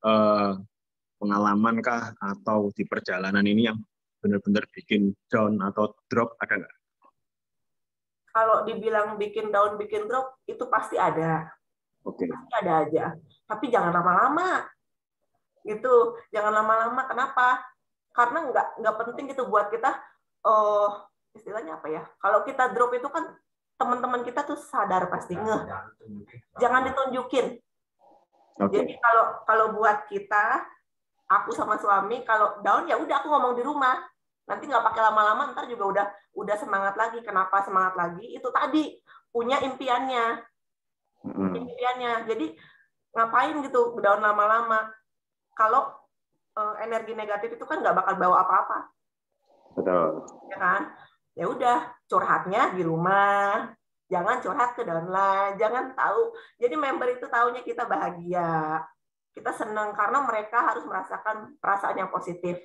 pengalaman kah atau di perjalanan ini yang benar-benar bikin down atau drop, ada nggak?
Kalau dibilang bikin down, bikin drop, itu pasti ada.
Oke.
Pasti ada aja. Tapi jangan lama-lama. Gitu. Jangan lama-lama. Kenapa? Karena nggak penting gitu buat kita, istilahnya apa ya? Kalau kita drop itu kan teman-teman kita tuh sadar pasti. Jangan ditunjukin. Okay. Jadi kalau buat kita, aku sama suami, kalau down ya udah aku ngomong di rumah. Nanti nggak pakai lama-lama, ntar juga udah semangat lagi. Kenapa semangat lagi? Itu tadi punya impiannya. Jadi ngapain gitu down lama-lama? Kalau energi negatif itu kan nggak bakal bawa apa-apa.
Betul.
Ya kan? Ya udah curhatnya di rumah. Jangan curhat ke downline. Jangan tahu. Jadi member itu taunya kita bahagia. Kita senang karena mereka harus merasakan perasaan yang positif.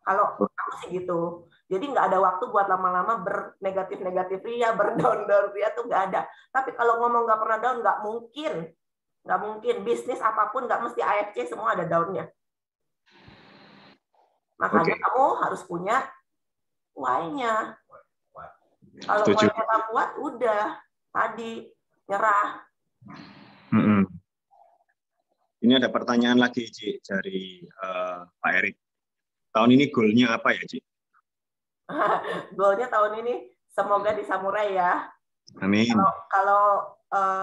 Kalau aku sih gitu. Jadi nggak ada waktu buat lama-lama bernegatif-negatif ria, berdown-down ria tuh nggak ada. Tapi kalau ngomong nggak pernah down, nggak mungkin. Nggak mungkin. Bisnis apapun nggak mesti AFC, semua ada down-nya. Makanya kamu harus punya why-nya. Kalau why-nya nggak kuat, udah. Tadi, nyerah.
Ini ada pertanyaan lagi, Cik, dari Pak Erik. Tahun ini goalnya apa ya, Cik?
Goalnya tahun ini semoga di Samurai ya.
Amin.
Kalau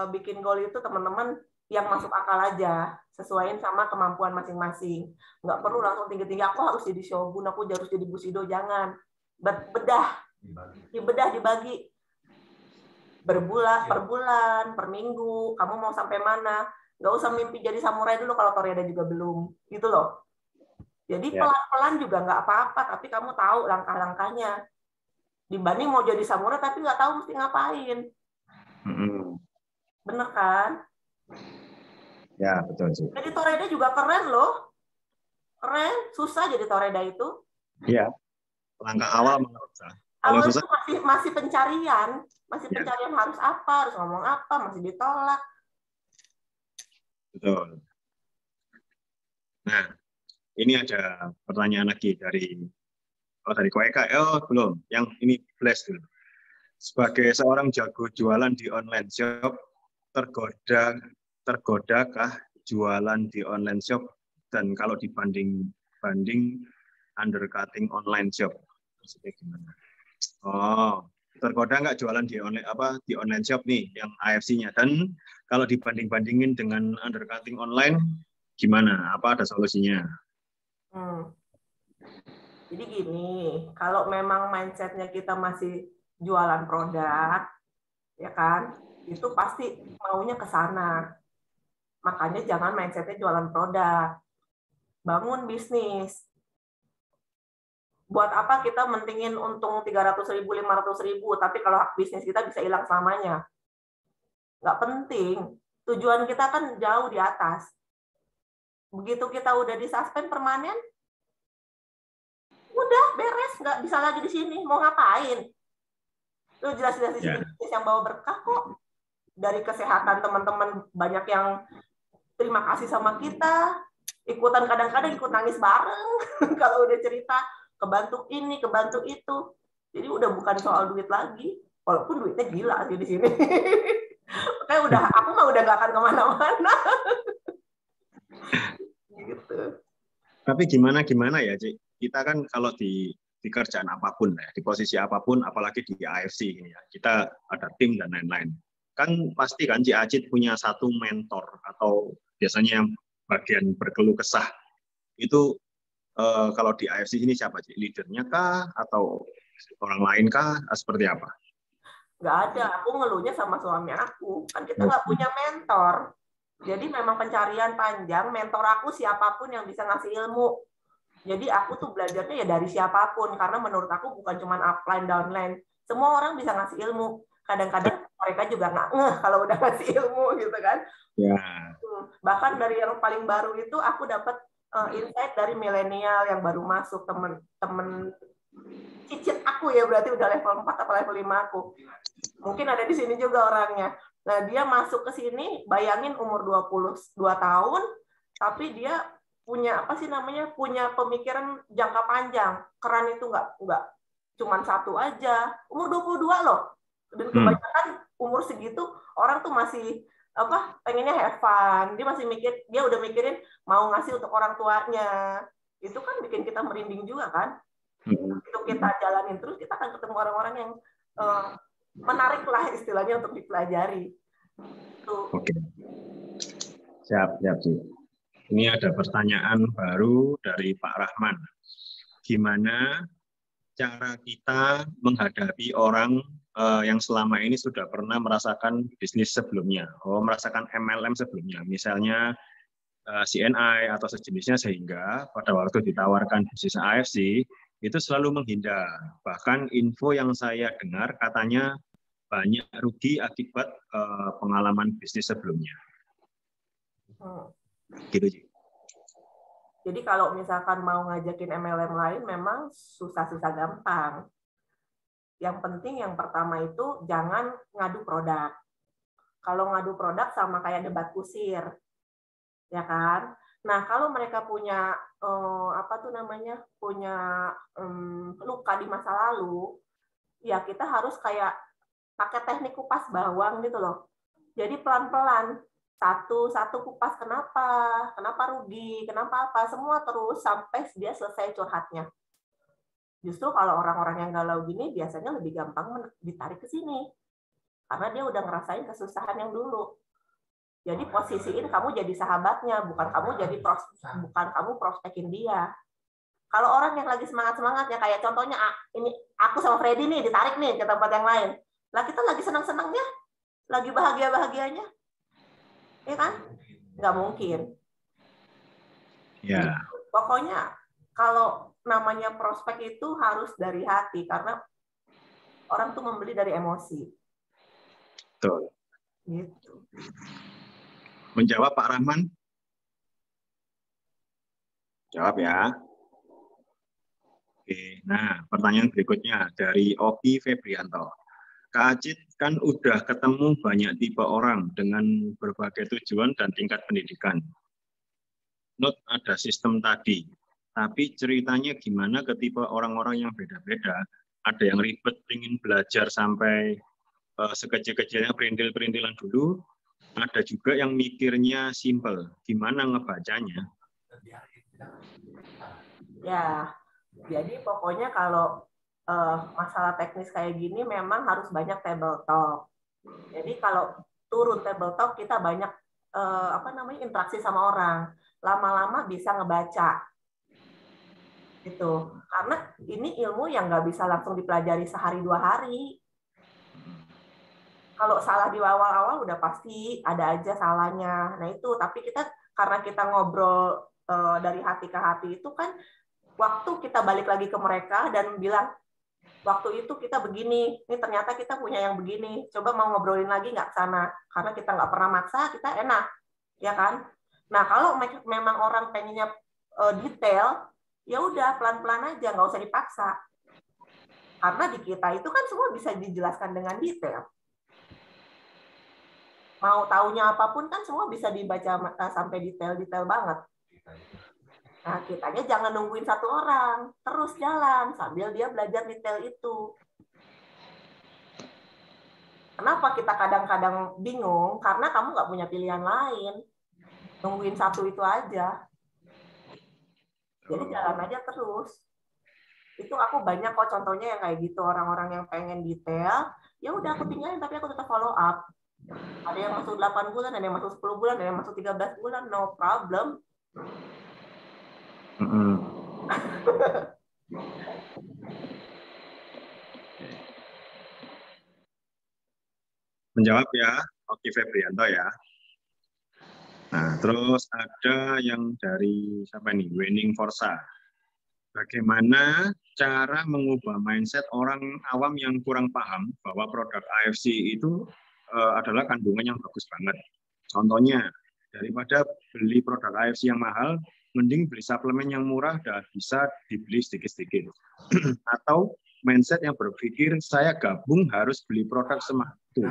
bikin goal itu teman-teman yang masuk akal aja, sesuaiin sama kemampuan masing-masing. Nggak perlu langsung tinggi-tinggi, aku harus jadi shogun, aku harus jadi Bushido, jangan. Dibedah, dibagi. Per bulan, per minggu, kamu mau sampai mana? Nggak usah mimpi jadi samurai dulu kalau Toreada juga belum. Gitu loh. Jadi pelan-pelan juga nggak apa-apa, tapi kamu tahu langkah-langkahnya. Dibanding mau jadi samurai tapi nggak tahu mesti ngapain. Bener kan?
Ya, betul sih.
Jadi Toreada juga keren loh. Keren, susah jadi Toreada itu.
Iya. Langkah awal menurut saya.
Awal itu masih pencarian. Masih pencarian harus apa, harus ngomong apa, masih ditolak.
Betul. Nah, ini ada pertanyaan lagi dari Koeka. Oh, belum. Yang ini flash dulu. Sebagai seorang jago jualan di online shop, tergodakah jualan di online shop, dan kalau dibanding undercutting online shop? Maksudnya gimana? Oh, tergoda nggak jualan di online shop nih yang AFC-nya, dan kalau dibanding-bandingin dengan undercutting online gimana? Apa ada solusinya?
Jadi gini, kalau memang mindset-nya kita masih jualan produk, ya kan, itu pasti maunya ke sana. Makanya jangan mindset-nya jualan produk. Bangun bisnis. Buat apa kita mentingin untung 300.000, 500.000, tapi kalau hak bisnis kita bisa hilang selamanya. Nggak penting. Tujuan kita kan jauh di atas. Begitu kita udah disuspend permanen, udah beres, nggak bisa lagi di sini. Mau ngapain? Itu jelas-jelas di sini bisnis yang bawa berkah kok. Dari kesehatan teman-teman banyak yang terima kasih sama kita. Ikutan kadang-kadang ikut nangis bareng kalau udah cerita. Kebantu ini, kebantu itu. Jadi udah bukan soal duit lagi. Walaupun duitnya gila sih di sini. Makanya aku mah udah nggak akan kemana-mana. Gitu.
Tapi gimana ya, Cik? Kita kan kalau di kerjaan apapun, ya, di posisi apapun, apalagi di AFC ini ya, kita ada tim dan lain-lain. Kan pasti kan Cik Acit punya satu mentor atau biasanya yang bagian berkeluh kesah. Itu kalau di AFC ini siapa, Cik? Leadernya kah? Atau orang lain kah? Seperti apa?
Nggak ada. Aku ngeluhnya sama suami aku. Kan kita nggak punya mentor. Jadi memang pencarian panjang. Mentor aku siapapun yang bisa ngasih ilmu. Jadi aku tuh belajarnya ya dari siapapun, karena menurut aku bukan cuma upline, downline. Semua orang bisa ngasih ilmu. Kadang-kadang mereka juga nggak ngeh kalau udah ngasih ilmu gitu kan.
Ya.
Bahkan dari yang paling baru itu aku dapat insight dari milenial yang baru masuk, temen-temen cicit aku ya, berarti udah level 4 atau level 5 aku. Mungkin ada di sini juga orangnya. Nah, dia masuk ke sini, bayangin umur 22 tahun, tapi dia punya apa sih namanya? Punya pemikiran jangka panjang. Keren itu nggak cuman satu aja. Umur 22 loh. Dan kebanyakan umur segitu orang tuh masih apa? Pengennya have fun. Dia masih dia udah mikirin mau ngasih untuk orang tuanya. Itu kan bikin kita merinding juga kan? Itu kita jalanin terus, kita akan ketemu orang-orang yang menarik lah istilahnya untuk dipelajari.
Oke. Siap. Ini ada pertanyaan baru dari Pak Rahman. Gimana cara kita menghadapi orang yang selama ini sudah pernah merasakan bisnis sebelumnya, merasakan MLM sebelumnya, misalnya CNI atau sejenisnya, sehingga pada waktu ditawarkan bisnis AFC itu selalu menghindar. Bahkan info yang saya dengar katanya banyak rugi akibat pengalaman bisnis sebelumnya. Gitu sih.
Jadi kalau misalkan mau ngajakin MLM lain memang susah-susah gampang. Yang penting yang pertama itu jangan ngadu produk. Kalau ngadu produk sama kayak debat kusir. Ya kan? Nah, kalau mereka punya punya luka di masa lalu, ya kita harus kayak pakai teknik kupas bawang gitu loh. Jadi pelan-pelan, satu kupas kenapa rugi, kenapa apa, semua terus sampai dia selesai curhatnya. Justru kalau orang-orang yang galau gini biasanya lebih gampang ditarik ke sini. Karena dia udah ngerasain kesusahan yang dulu. Jadi posisiin kamu jadi sahabatnya, bukan kamu prospekin dia. Kalau orang yang lagi semangat-semangatnya, kayak contohnya ini aku sama Freddy nih ditarik nih ke tempat yang lain. Lah kita lagi senang-senangnya, lagi bahagia-bahagianya. Ya kan? Nggak mungkin.
Ya.
Pokoknya kalau namanya prospek itu harus dari hati, karena orang tuh membeli dari emosi.
Betul.
Gitu.
Menjawab Pak Rahman? Jawab ya. Oke, nah pertanyaan berikutnya dari Oki Febrianto. Kak Acit kan udah ketemu banyak tipe orang dengan berbagai tujuan dan tingkat pendidikan. Not ada sistem tadi, tapi ceritanya gimana ke tipe orang-orang yang beda-beda. Ada yang ribet, ingin belajar sampai sekecil-kecilnya perintil-perintilan dulu. Ada juga yang mikirnya simple, gimana ngebacanya.
Ya, jadi pokoknya kalau masalah teknis kayak gini memang harus banyak tabletop. Jadi kalau turun tabletop kita banyak interaksi sama orang. Lama-lama bisa ngebaca. Gitu. Karena ini ilmu yang nggak bisa langsung dipelajari sehari 2 hari. Kalau salah di awal-awal udah pasti ada aja salahnya. Nah itu, tapi karena kita ngobrol dari hati ke hati itu kan, waktu kita balik lagi ke mereka dan bilang, waktu itu kita begini, ini ternyata kita punya yang begini, coba mau ngobrolin lagi nggak ke sana, karena kita nggak pernah maksa, kita enak, ya kan? Nah kalau memang orang pengennya detail, ya udah pelan-pelan aja, nggak usah dipaksa, karena di kita itu kan semua bisa dijelaskan dengan detail. Mau taunya apapun kan semua bisa dibaca sampai detail-detail banget. Nah, kitanya jangan nungguin satu orang, terus jalan sambil dia belajar detail itu. Kenapa kita kadang-kadang bingung? Karena kamu nggak punya pilihan lain. Nungguin satu itu aja. Jadi jalan aja terus. Itu aku banyak kok contohnya yang kayak gitu, orang-orang yang pengen detail, ya udah aku tinggalin tapi aku tetap follow up. Ada yang masuk 8 bulan, ada yang masuk 10 bulan, ada yang masuk 13 bulan, no problem.
Menjawab ya, Oki Febrianto ya. Nah, terus ada yang dari siapa nih? Winning Forza. bagaimana cara mengubah mindset orang awam yang kurang paham bahwa produk AFC itu adalah kandungan yang bagus banget. Contohnya, daripada beli produk AFC yang mahal, mending beli suplemen yang murah dan bisa dibeli sedikit-sedikit. Atau mindset yang berpikir, saya gabung harus beli produk semahal itu.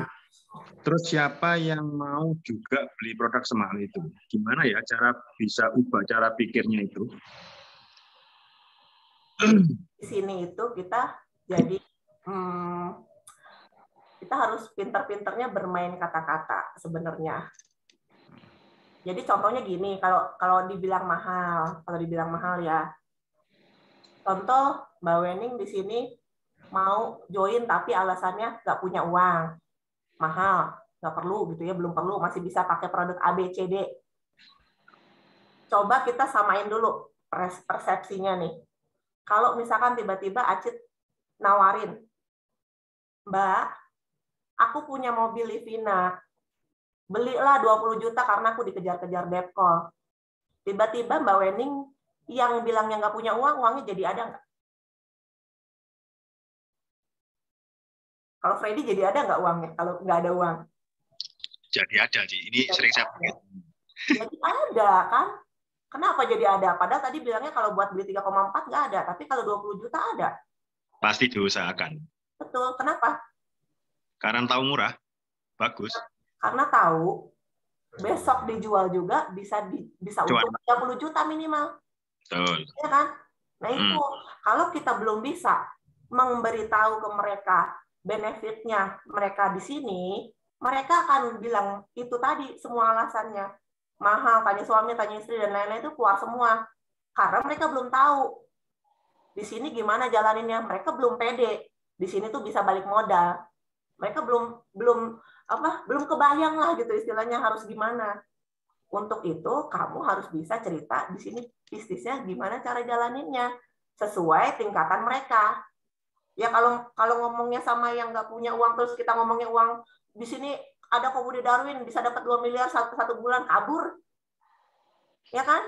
Terus siapa yang mau juga beli produk semahal itu? Gimana ya cara bisa ubah cara pikirnya itu?
Di sini itu kita jadi kita harus pinter-pinternya bermain kata-kata sebenarnya. Jadi contohnya gini, kalau dibilang mahal ya. Contoh Mbak Wening di sini mau join tapi alasannya nggak punya uang, mahal, nggak perlu gitu ya, belum perlu, masih bisa pakai produk A, B, C, D. Coba kita samain dulu persepsinya nih. Kalau misalkan tiba-tiba Acit nawarin, Mbak, aku punya mobil Livina, belilah 20 juta karena aku dikejar-kejar Depkol. Tiba-tiba Mbak Wening yang bilangnya nggak punya uang, uangnya jadi ada nggak? Kalau Freddy jadi ada nggak uangnya kalau nggak ada uang?
Jadi ada, ini jadi sering saya pakai.
Jadi ada kan? Kenapa jadi ada? Padahal tadi bilangnya kalau buat beli 3,4 nggak ada, tapi kalau 20 juta ada.
Pasti diusahakan.
Betul. Kenapa?
Karena tahu murah, bagus.
Karena tahu besok dijual juga bisa untung 30 juta minimal.
Betul.
Ya kan? Nah itu kalau kita belum bisa memberitahu ke mereka benefitnya mereka di sini, mereka akan bilang itu tadi semua alasannya. Mahal, tanya suami, tanya istri, dan lain-lain itu keluar semua. Karena mereka belum tahu di sini gimana jalaninnya. Mereka belum pede. Di sini tuh bisa balik modal. Mereka belum kebayang lah gitu istilahnya harus gimana. Untuk itu kamu harus bisa cerita di sini bisnisnya gimana cara jalaninnya sesuai tingkatan mereka. Ya kalau ngomongnya sama yang nggak punya uang terus kita ngomongnya uang di sini ada Komudi Darwin bisa dapat 2 miliar satu bulan, kabur. Ya kan?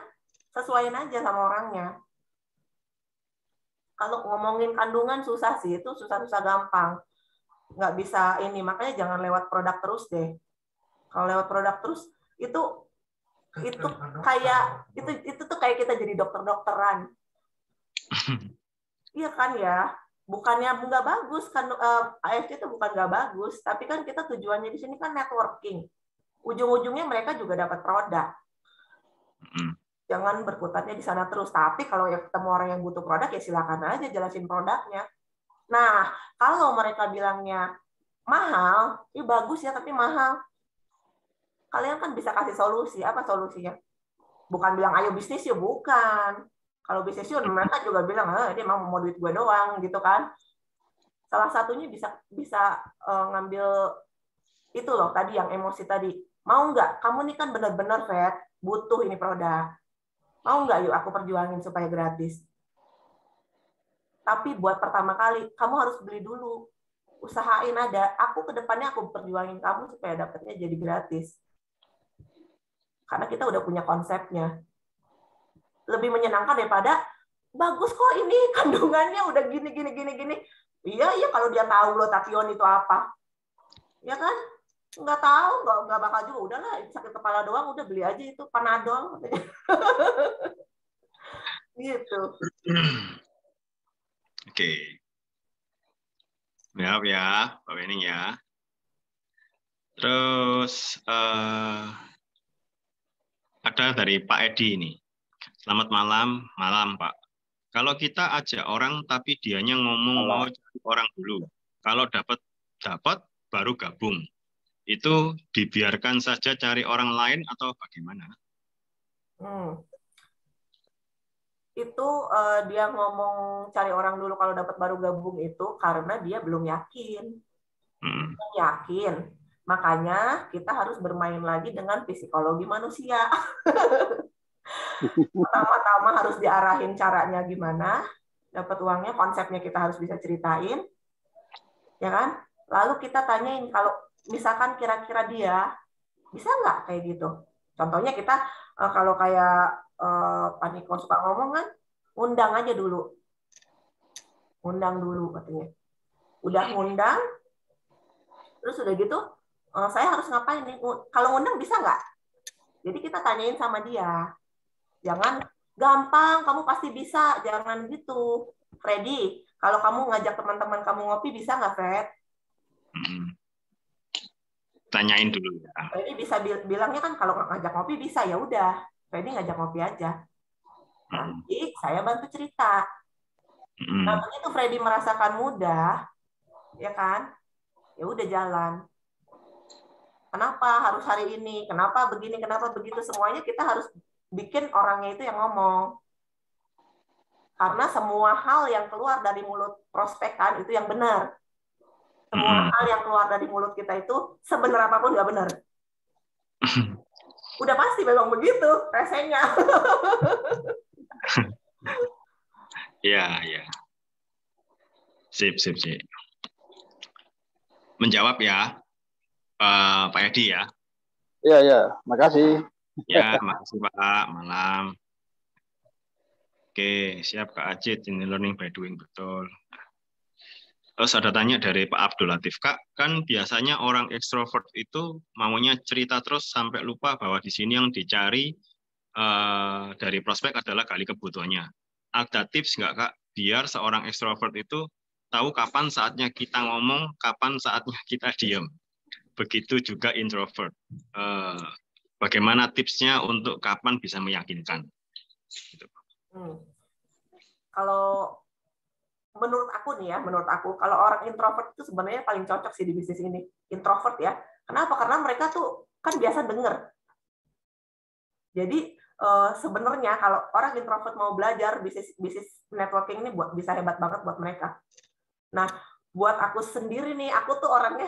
Sesuaiin aja sama orangnya. Kalau ngomongin kandungan susah sih, itu susah-susah gampang. Nggak bisa ini, makanya jangan lewat produk terus deh. Kalau lewat produk terus itu kayak itu tuh kayak kita jadi dokter-dokteran. Iya kan ya? Bukannya nggak bagus kan, AFC itu bukan nggak bagus, tapi kan kita tujuannya di sini kan networking. Ujung-ujungnya mereka juga dapat produk. Jangan berkutatnya di sana terus. Tapi kalau ya ketemu orang yang butuh produk ya silakan aja jelasin produknya. Nah, kalau mereka bilangnya mahal, ya bagus ya tapi mahal. Kalian kan bisa kasih solusi. Apa solusinya? Bukan bilang ayo bisnis ya, bukan. Kalau bisnis yuk mereka juga bilang, dia mau duit gue doang gitu kan. Salah satunya bisa ngambil itu loh tadi yang emosi tadi. Mau nggak? Kamu nih kan benar-benar butuh ini produk. Mau nggak yuk aku perjuangin supaya gratis. Tapi buat pertama kali kamu harus beli dulu. Usahain ada. Aku kedepannya aku perjuangin kamu supaya dapatnya jadi gratis. Karena kita udah punya konsepnya. Lebih menyenangkan daripada bagus kok ini kandungannya udah gini. Iya kalau dia tahu glutathione itu apa, ya kan? Nggak tahu, nggak bakal juga. Udahlah sakit kepala doang, udah beli aja itu Panadol. Gitu.
Oke. Maaf ya, Pak Wening ya. Terus ada dari Pak Edi ini. Selamat malam Pak. Kalau kita ajak orang tapi dianya ngomong mau cari orang dulu. Kalau dapat baru gabung. Itu dibiarkan saja cari orang lain atau bagaimana?
Itu dia ngomong cari orang dulu kalau dapat baru gabung itu karena dia belum yakin. Belum yakin. Makanya kita harus bermain lagi dengan psikologi manusia. Pertama-tama harus diarahin caranya gimana, dapat uangnya, konsepnya kita harus bisa ceritain, ya kan? Lalu kita tanyain kalau misalkan kira-kira dia bisa nggak kayak gitu. Contohnya kita kalau kayak Pak Niko suka ngomong kan, undang aja dulu. Undang dulu katanya. Udah ngundang, terus udah gitu, saya harus ngapain nih? Kalau ngundang bisa nggak? Jadi kita tanyain sama dia. Jangan gampang, kamu pasti bisa. Jangan gitu. Freddy, kalau kamu ngajak teman-teman kamu ngopi, bisa nggak, Fred?
Tanyain dulu ya.
Freddy bisa bilangnya kan kalau ngajak ngopi bisa, ya udah. Freddy ngajak ngopi aja. Nanti saya bantu cerita. Nah, begitu Freddy merasakan mudah, ya kan? Ya udah jalan. Kenapa harus hari ini? Kenapa begini? Kenapa begitu? Semuanya kita harus bikin orangnya itu yang ngomong. Karena semua hal yang keluar dari mulut prospekan itu yang benar. Semua hal yang keluar dari mulut kita itu sebenar apapun nggak benar. Udah pasti memang begitu resenya.
Iya, iya. Sip. Menjawab ya, Pak Edi ya.
Iya. Makasih.
Ya, makasih Pak. Malam. Oke, siap Kak Acit. Ini learning by doing, betul. Terus ada tanya dari Pak Abdul Latif, Kak, kan biasanya orang ekstrovert itu maunya cerita terus sampai lupa bahwa di sini yang dicari dari prospek adalah gali kebutuhannya. Ada tips nggak Kak, biar seorang ekstrovert itu tahu kapan saatnya kita ngomong, kapan saatnya kita diam. Begitu juga introvert. Bagaimana tipsnya untuk kapan bisa meyakinkan? Gitu.
Kalau menurut aku kalau orang introvert itu sebenarnya paling cocok sih di bisnis ini. Introvert ya. Kenapa? Karena mereka tuh kan biasa denger. Jadi sebenarnya kalau orang introvert mau belajar bisnis networking ini bisa hebat banget buat mereka. Nah, buat aku sendiri nih, aku tuh orangnya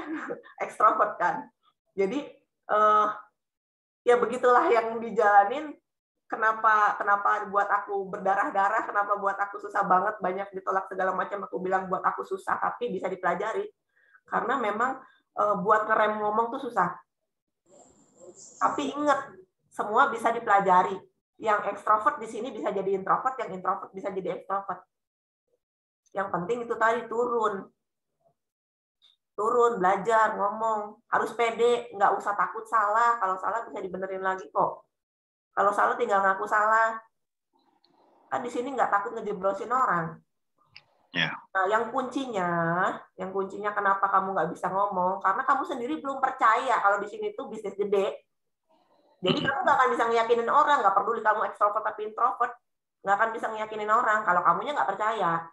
ekstrovert kan. Jadi ya begitulah yang dijalanin. Kenapa buat aku berdarah-darah, kenapa buat aku susah banget, banyak ditolak segala macam, aku bilang buat aku susah, tapi bisa dipelajari. Karena memang buat ngerem ngomong tuh susah. Tapi ingat, semua bisa dipelajari. Yang ekstrovert di sini bisa jadi introvert, yang introvert bisa jadi ekstrovert. Yang penting itu tadi turun, belajar, ngomong, harus pede, nggak usah takut salah. Kalau salah bisa dibenerin lagi kok. Kalau salah tinggal ngaku salah. Kan di sini nggak takut ngejeblosin orang.
Yeah.
Nah, yang kuncinya kenapa kamu nggak bisa ngomong? Karena kamu sendiri belum percaya kalau di sini tuh bisnis gede. Jadi kamu nggak akan bisa ngeyakinin orang, nggak peduli kamu ekstrovert tapi introvert, nggak akan bisa ngeyakinin orang kalau kamunya nggak percaya.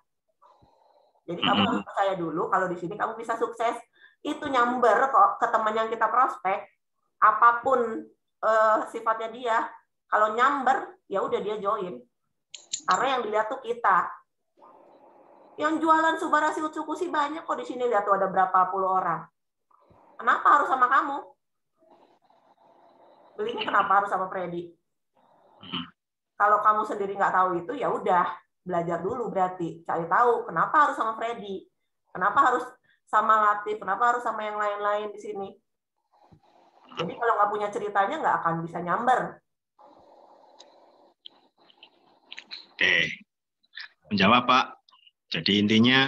Jadi kamu harus percaya dulu kalau di sini kamu bisa sukses. Itu nyamber kok ke teman yang kita prospek, apapun sifatnya dia. Kalau nyamber, ya udah dia join. Karena yang dilihat tuh kita. Yang jualan Subarasi Utsukushi banyak kok di sini, lihat tuh ada berapa puluh orang. Kenapa harus sama kamu? Belinya kenapa harus sama Freddy? Kalau kamu sendiri nggak tahu itu, ya udah belajar dulu berarti. Cari tahu kenapa harus sama Freddy, kenapa harus sama Latif, kenapa harus sama yang lain-lain di sini. Jadi kalau nggak punya ceritanya nggak akan bisa nyamber.
Oke, menjawab Pak. Jadi intinya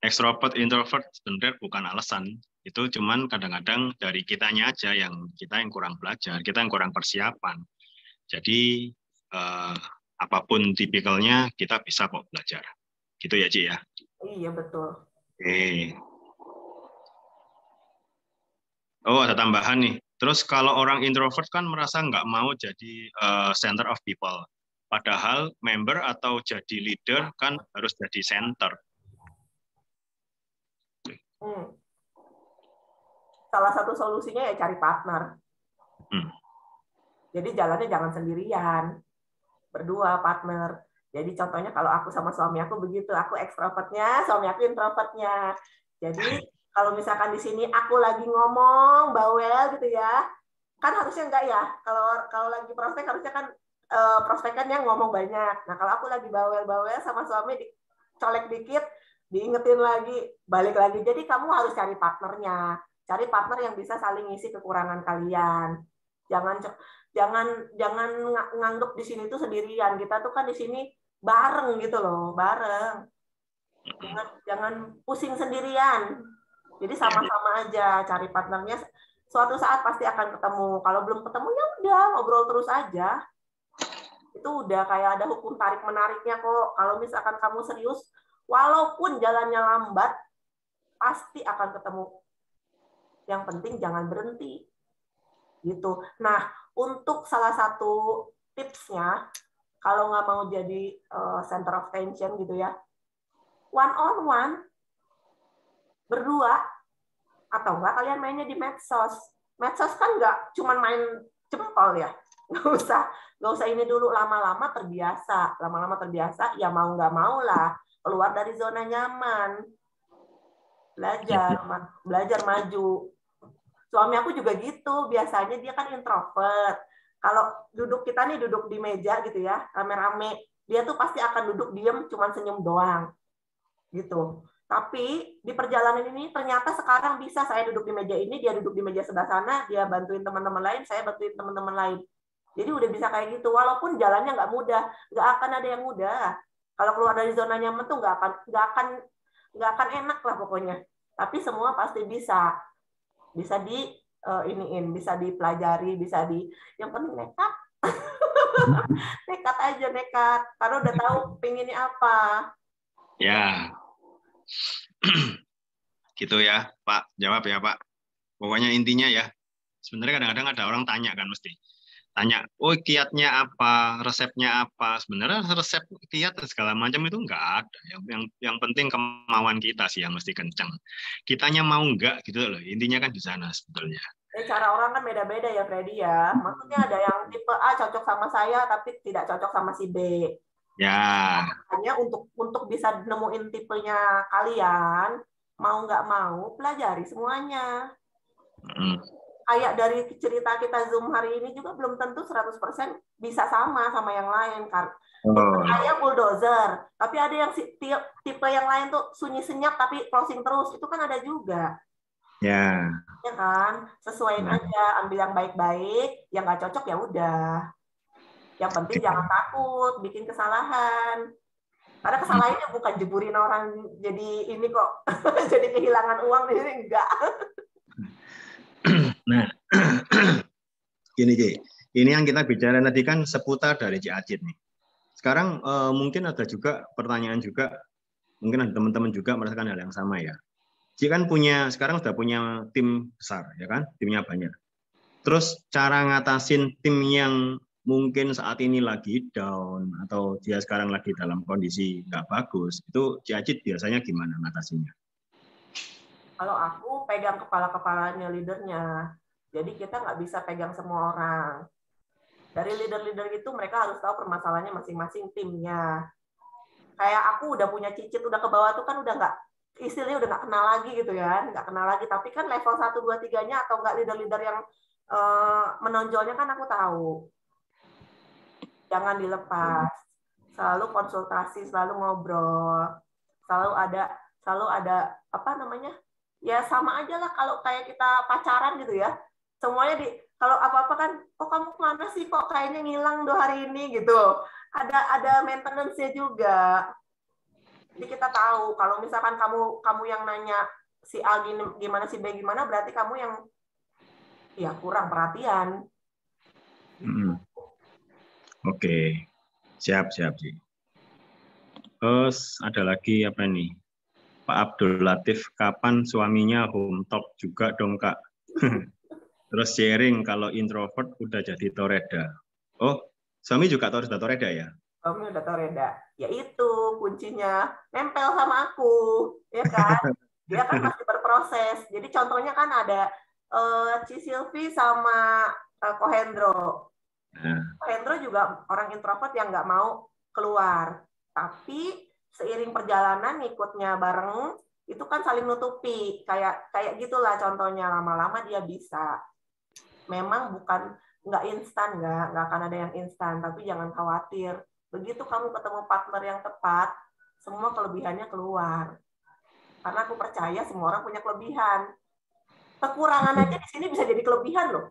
ekstrovert, introvert sebenarnya bukan alasan. Itu cuman kadang-kadang dari kitanya aja yang kurang belajar, kita yang kurang persiapan. Jadi apapun tipikalnya kita bisa kok belajar. Gitu ya, Ci ya?
Iya, betul.
Oke. Oh, ada tambahan nih. Terus kalau orang introvert kan merasa nggak mau jadi center of people. Padahal member atau jadi leader kan harus jadi center.
Salah satu solusinya ya cari partner. Jadi jalannya jangan sendirian. Berdua partner. Jadi contohnya kalau aku sama suami aku begitu, aku ekstrovertnya, suami aku introvertnya. Jadi kalau misalkan di sini aku lagi ngomong bawel gitu ya, kan harusnya enggak ya. Kalau lagi prospek harusnya kan prospekan yang ngomong banyak. Nah kalau aku lagi bawel-bawel sama suami dicolek dikit, diingetin lagi, balik lagi. Jadi kamu harus cari partnernya, cari partner yang bisa saling ngisi kekurangan kalian. Jangan nganggep di sini tuh sendirian. Kita tuh kan di sini bareng gitu loh, bareng. Jangan pusing sendirian. Jadi sama-sama aja cari partnernya. Suatu saat pasti akan ketemu. Kalau belum ketemu ya udah ngobrol terus aja. Itu udah kayak ada hukum tarik menariknya kok. Kalau misalkan kamu serius, walaupun jalannya lambat, pasti akan ketemu. Yang penting jangan berhenti. Gitu. Nah, untuk salah satu tipsnya, kalau nggak mau jadi center of tension gitu ya, one on one, berdua, atau enggak kalian mainnya di medsos. Medsos kan nggak cuma main jempol ya, nggak usah ini dulu, lama-lama terbiasa, ya mau nggak mau lah keluar dari zona nyaman, belajar maju. Suami aku juga gitu, biasanya dia kan introvert. Kalau kita duduk di meja gitu ya, rame-rame, dia tuh pasti akan duduk diem, cuman senyum doang, gitu. Tapi di perjalanan ini ternyata sekarang bisa saya duduk di meja ini, dia duduk di meja sebelah sana, dia bantuin teman-teman lain, saya bantuin teman-teman lain. Jadi udah bisa kayak gitu, walaupun jalannya nggak mudah, nggak akan ada yang mudah. Kalau keluar dari zona nyaman tuh nggak akan enak lah pokoknya. Tapi semua pasti bisa bisa dipelajari, yang penting nekat. Nekat aja, nekat. Karena udah tahu pinginnya apa.
Ya. Gitu ya, Pak. Jawab ya, Pak. Pokoknya intinya ya, sebenarnya kadang-kadang ada orang tanya kan mesti. Tanya, oh kiatnya apa, resepnya apa. Sebenarnya resep kiat segala macam itu enggak ada. Yang penting kemauan kita sih yang mesti kencang. Kitanya mau enggak gitu loh. Intinya kan di sana sebetulnya.
Cara orang kan beda-beda ya, Freddy ya. Maksudnya ada yang tipe A cocok sama saya, tapi tidak cocok sama si B.
Ya.
Hanya untuk bisa nemuin tipenya kalian, mau nggak mau, pelajari semuanya. Kayak dari cerita kita Zoom hari ini juga belum tentu 100% bisa sama yang lain. Saya bulldozer, tapi ada yang tipe yang lain tuh sunyi senyap tapi closing terus. Itu kan ada juga.
Ya.
Ya kan? Sesuaiin aja, ambil yang baik-baik, yang nggak cocok ya udah. Yang penting jangan takut bikin kesalahan. Karena kesalahannya bukan jeburin orang jadi ini kok, jadi kehilangan uang, ini enggak.
Nah, gini Ci, ini yang kita bicara tadi kan seputar dari Ci Acit nih. Sekarang mungkin ada juga pertanyaan juga, mungkin ada teman-teman juga merasakan hal yang sama ya. Ci kan sekarang sudah punya tim besar ya kan, timnya banyak. Terus cara ngatasin tim yang mungkin saat ini lagi down atau dia sekarang lagi dalam kondisi nggak bagus, itu Ci Acit biasanya gimana ngatasinnya?
Kalau aku pegang kepala-kepalanya leadernya, jadi kita nggak bisa pegang semua orang. Dari leader-leader itu mereka harus tahu permasalahannya masing-masing timnya. Kayak aku udah punya cicit, udah ke bawah tuh kan udah nggak, istilahnya udah nggak kenal lagi gitu ya, nggak kenal lagi. Tapi kan level 1, 2, 3-nya atau nggak leader-leader yang menonjolnya kan aku tahu. Jangan dilepas. Selalu konsultasi, selalu ngobrol, selalu ada apa namanya? Ya sama aja lah kalau kayak kita pacaran gitu ya. Semuanya kalau apa-apa kan, oh kamu kemana sih kok kayaknya ngilang 2 hari ini gitu. Ada maintenance-nya juga. Jadi kita tahu kalau misalkan kamu yang nanya si A gimana, si B gimana, berarti kamu yang ya kurang perhatian.
Oke. Siap sih. Terus ada lagi apa nih? Pak Abdul Latif, kapan suaminya home talk juga dong Kak? Terus sharing kalau introvert udah jadi toreda. Oh, suami juga sudah toreda ya?
Suami udah toreda. Ya itu kuncinya, nempel sama aku, ya kan? Dia kan masih berproses. Jadi contohnya kan ada Ci Silvi sama Kohendro. Kohendro juga orang introvert yang nggak mau keluar. Tapi seiring perjalanan ngikutnya bareng, itu kan saling nutupi. Kayak gitulah contohnya, lama-lama dia bisa. Memang nggak instan, nggak akan ada yang instan. Tapi jangan khawatir. Begitu kamu ketemu partner yang tepat, semua kelebihannya keluar. Karena aku percaya semua orang punya kelebihan. Kekurangan aja di sini bisa jadi kelebihan loh.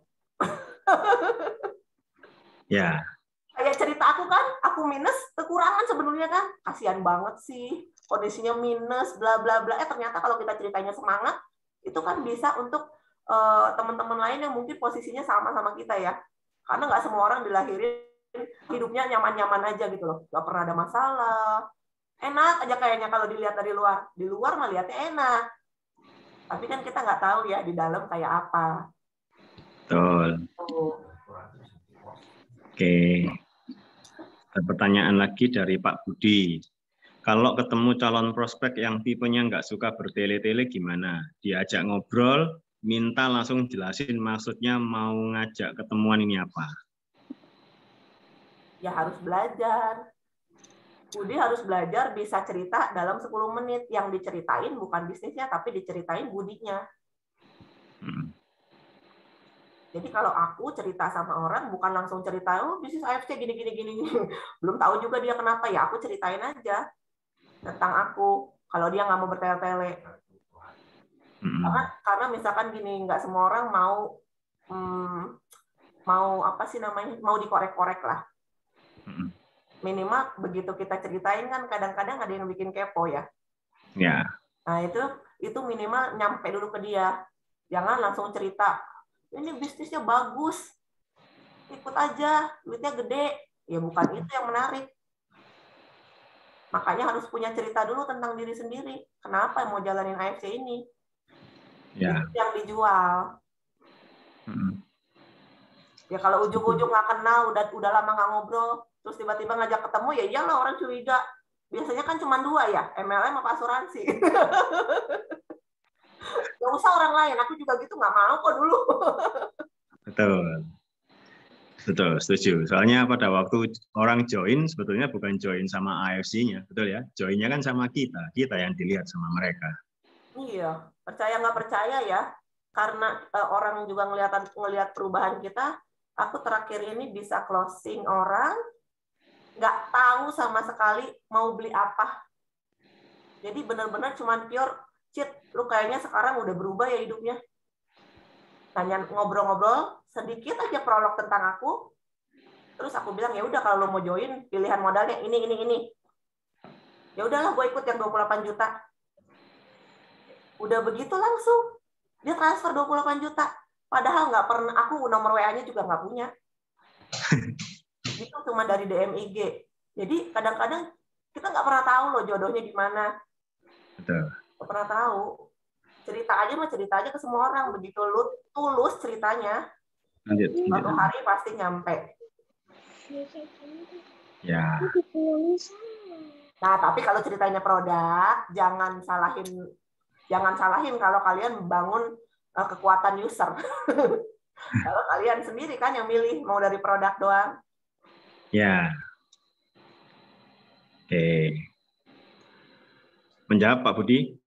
Ya.
Kayak cerita aku kan, aku minus, kekurangan sebenarnya kan. Kasihan banget sih, kondisinya minus, bla bla bla. Ternyata kalau kita ceritanya semangat, itu kan bisa untuk teman-teman lain yang mungkin posisinya sama-sama kita ya. Karena nggak semua orang dilahirin hidupnya nyaman-nyaman aja gitu loh. Nggak pernah ada masalah. Enak aja kayaknya kalau dilihat dari luar. Di luar melihatnya enak. Tapi kan kita nggak tahu ya di dalam kayak apa.
Betul. Oke. Ada pertanyaan lagi dari Pak Budi. Kalau ketemu calon prospek yang tipenya nggak suka bertele-tele gimana? Diajak ngobrol, minta langsung jelasin maksudnya mau ngajak ketemuan ini apa?
Ya harus belajar. Budi harus belajar bisa cerita dalam 10 menit. Yang diceritain bukan bisnisnya, tapi diceritain Budinya. Jadi kalau aku cerita sama orang, bukan langsung cerita, oh bisnis AFC gini. Belum tahu juga dia kenapa, ya aku ceritain aja tentang aku. Kalau dia nggak mau bertele-tele. Karena misalkan gini, nggak semua orang mau apa sih namanya, mau dikorek-korek lah. Minimal begitu kita ceritain kan kadang-kadang ada yang bikin kepo ya.
Ya.
Nah itu minimal nyampe dulu ke dia. Jangan langsung cerita, ini bisnisnya bagus, ikut aja, duitnya gede. Ya bukan itu yang menarik. Makanya harus punya cerita dulu tentang diri sendiri. Kenapa mau jalanin AFC ini?
Ya.
Itu yang dijual. Ya kalau ujung-ujung nggak kenal, udah lama nggak ngobrol, terus tiba-tiba ngajak ketemu, ya iyalah orang curiga. Biasanya kan cuma 2 ya, MLM apa asuransi. Gak usah orang lain, aku juga gitu nggak mau kok dulu.
Betul. Betul, setuju. Soalnya pada waktu orang join, sebetulnya bukan join sama AFC-nya, betul ya? Joinnya kan sama kita yang dilihat sama mereka.
Iya, percaya nggak percaya ya, karena orang juga ngelihat perubahan kita. Aku terakhir ini bisa closing orang, nggak tahu sama sekali mau beli apa. Jadi benar-benar cuman pure, Cit, lu kayaknya sekarang udah berubah ya hidupnya. Tanya ngobrol-ngobrol, sedikit aja prolog tentang aku, terus aku bilang ya udah kalau lo mau join, pilihan modalnya ini. Ya udahlah, gue ikut yang 28 juta. Udah begitu langsung dia transfer 28 juta. Padahal nggak pernah, aku nomor WA-nya juga nggak punya. Itu cuma dari DM IG. Jadi kadang-kadang kita nggak pernah tahu loh jodohnya di mana.
Betul.
Nggak pernah tahu. Cerita aja ke semua orang. Begitu lu tulus ceritanya, suatu hari pasti nyampe.
Ya.
Nah, tapi kalau ceritanya produk, jangan salahin kalau kalian bangun kekuatan user. Kalau kalian sendiri kan yang milih mau dari produk doang.
Ya. Oke. Menjawab Pak Budi?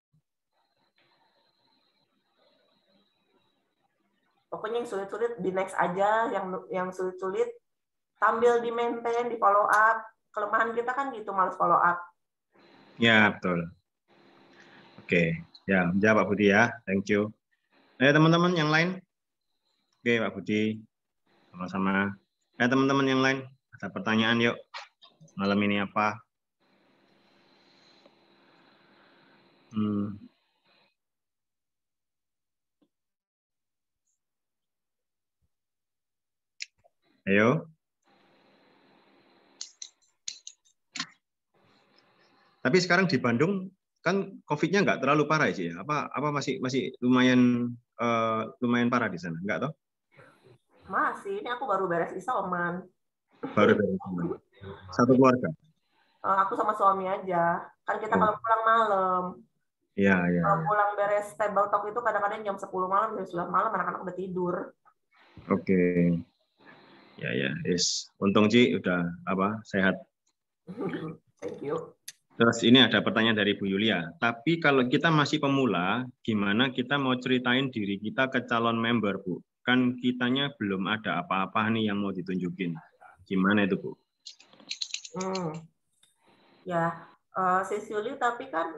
Pokoknya yang sulit-sulit di next aja, yang sulit-sulit sambil di maintain, di follow up. Kelemahan kita kan gitu, males follow up.
Ya, betul. Oke, ya menjawab Pak Budi ya, thank you. Teman-teman yang lain? Oke Pak Budi, sama-sama. Teman-teman yang lain, ada pertanyaan yuk. Malam ini apa? Ayo. Tapi sekarang di Bandung kan COVID-nya nggak terlalu parah sih ya? Apa masih lumayan parah di sana? Nggak toh?
Masih, ini aku baru beres isoman.
Baru beres isoman. Satu keluarga?
Aku sama suami aja. Kan kita kalau pulang malam.
Iya.
Kalau pulang beres table talk itu kadang-kadang jam 10 malam, jam 9 malam anak-anak udah tidur.
Oke. Ya, yes. Untung Ci udah sehat.
Thank you.
Terus ini ada pertanyaan dari Bu Yulia. Tapi kalau kita masih pemula, gimana kita mau ceritain diri kita ke calon member, Bu? Kan kitanya belum ada apa-apa nih yang mau ditunjukin. Gimana itu, Bu?
Ya, Sis Yuli, tapi kan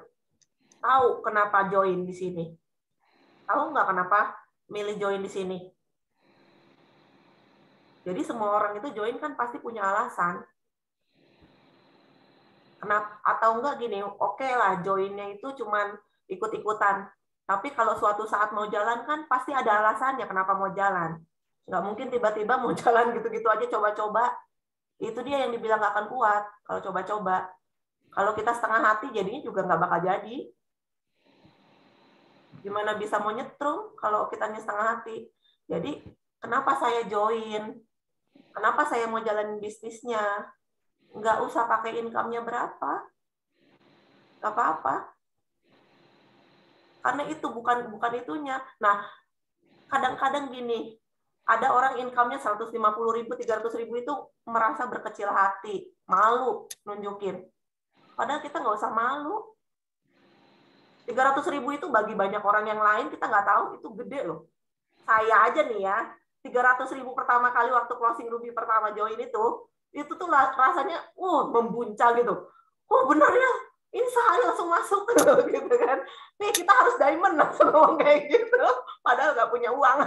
tahu kenapa join di sini? Tahu nggak kenapa milih join di sini? Jadi semua orang itu join kan pasti punya alasan. Kenapa? Atau enggak gini, oke lah joinnya itu cuman ikut-ikutan. Tapi kalau suatu saat mau jalan kan pasti ada alasannya kenapa mau jalan. Nggak mungkin tiba-tiba mau jalan gitu-gitu aja coba-coba. Itu dia yang dibilang nggak akan kuat kalau coba-coba. Kalau kita setengah hati jadinya juga nggak bakal jadi. Gimana bisa mau nyetrum kalau kita setengah hati? Jadi kenapa saya join? Kenapa saya mau jalanin bisnisnya? Nggak usah pakai income-nya berapa. Nggak apa-apa. Karena itu bukan itunya. Nah, kadang-kadang gini, ada orang income-nya 150.000, 300.000 itu merasa berkecil hati, malu nunjukin. Padahal kita nggak usah malu. 300.000 itu bagi banyak orang yang lain kita nggak tahu itu gede loh. Saya aja nih ya, 300.000 pertama kali waktu closing Ruby pertama join itu tuh rasanya membuncah gitu. Bener ya, ini saya langsung masuk gitu kan. Nih kita harus diamond langsung ngomong kayak gitu, padahal nggak punya uang.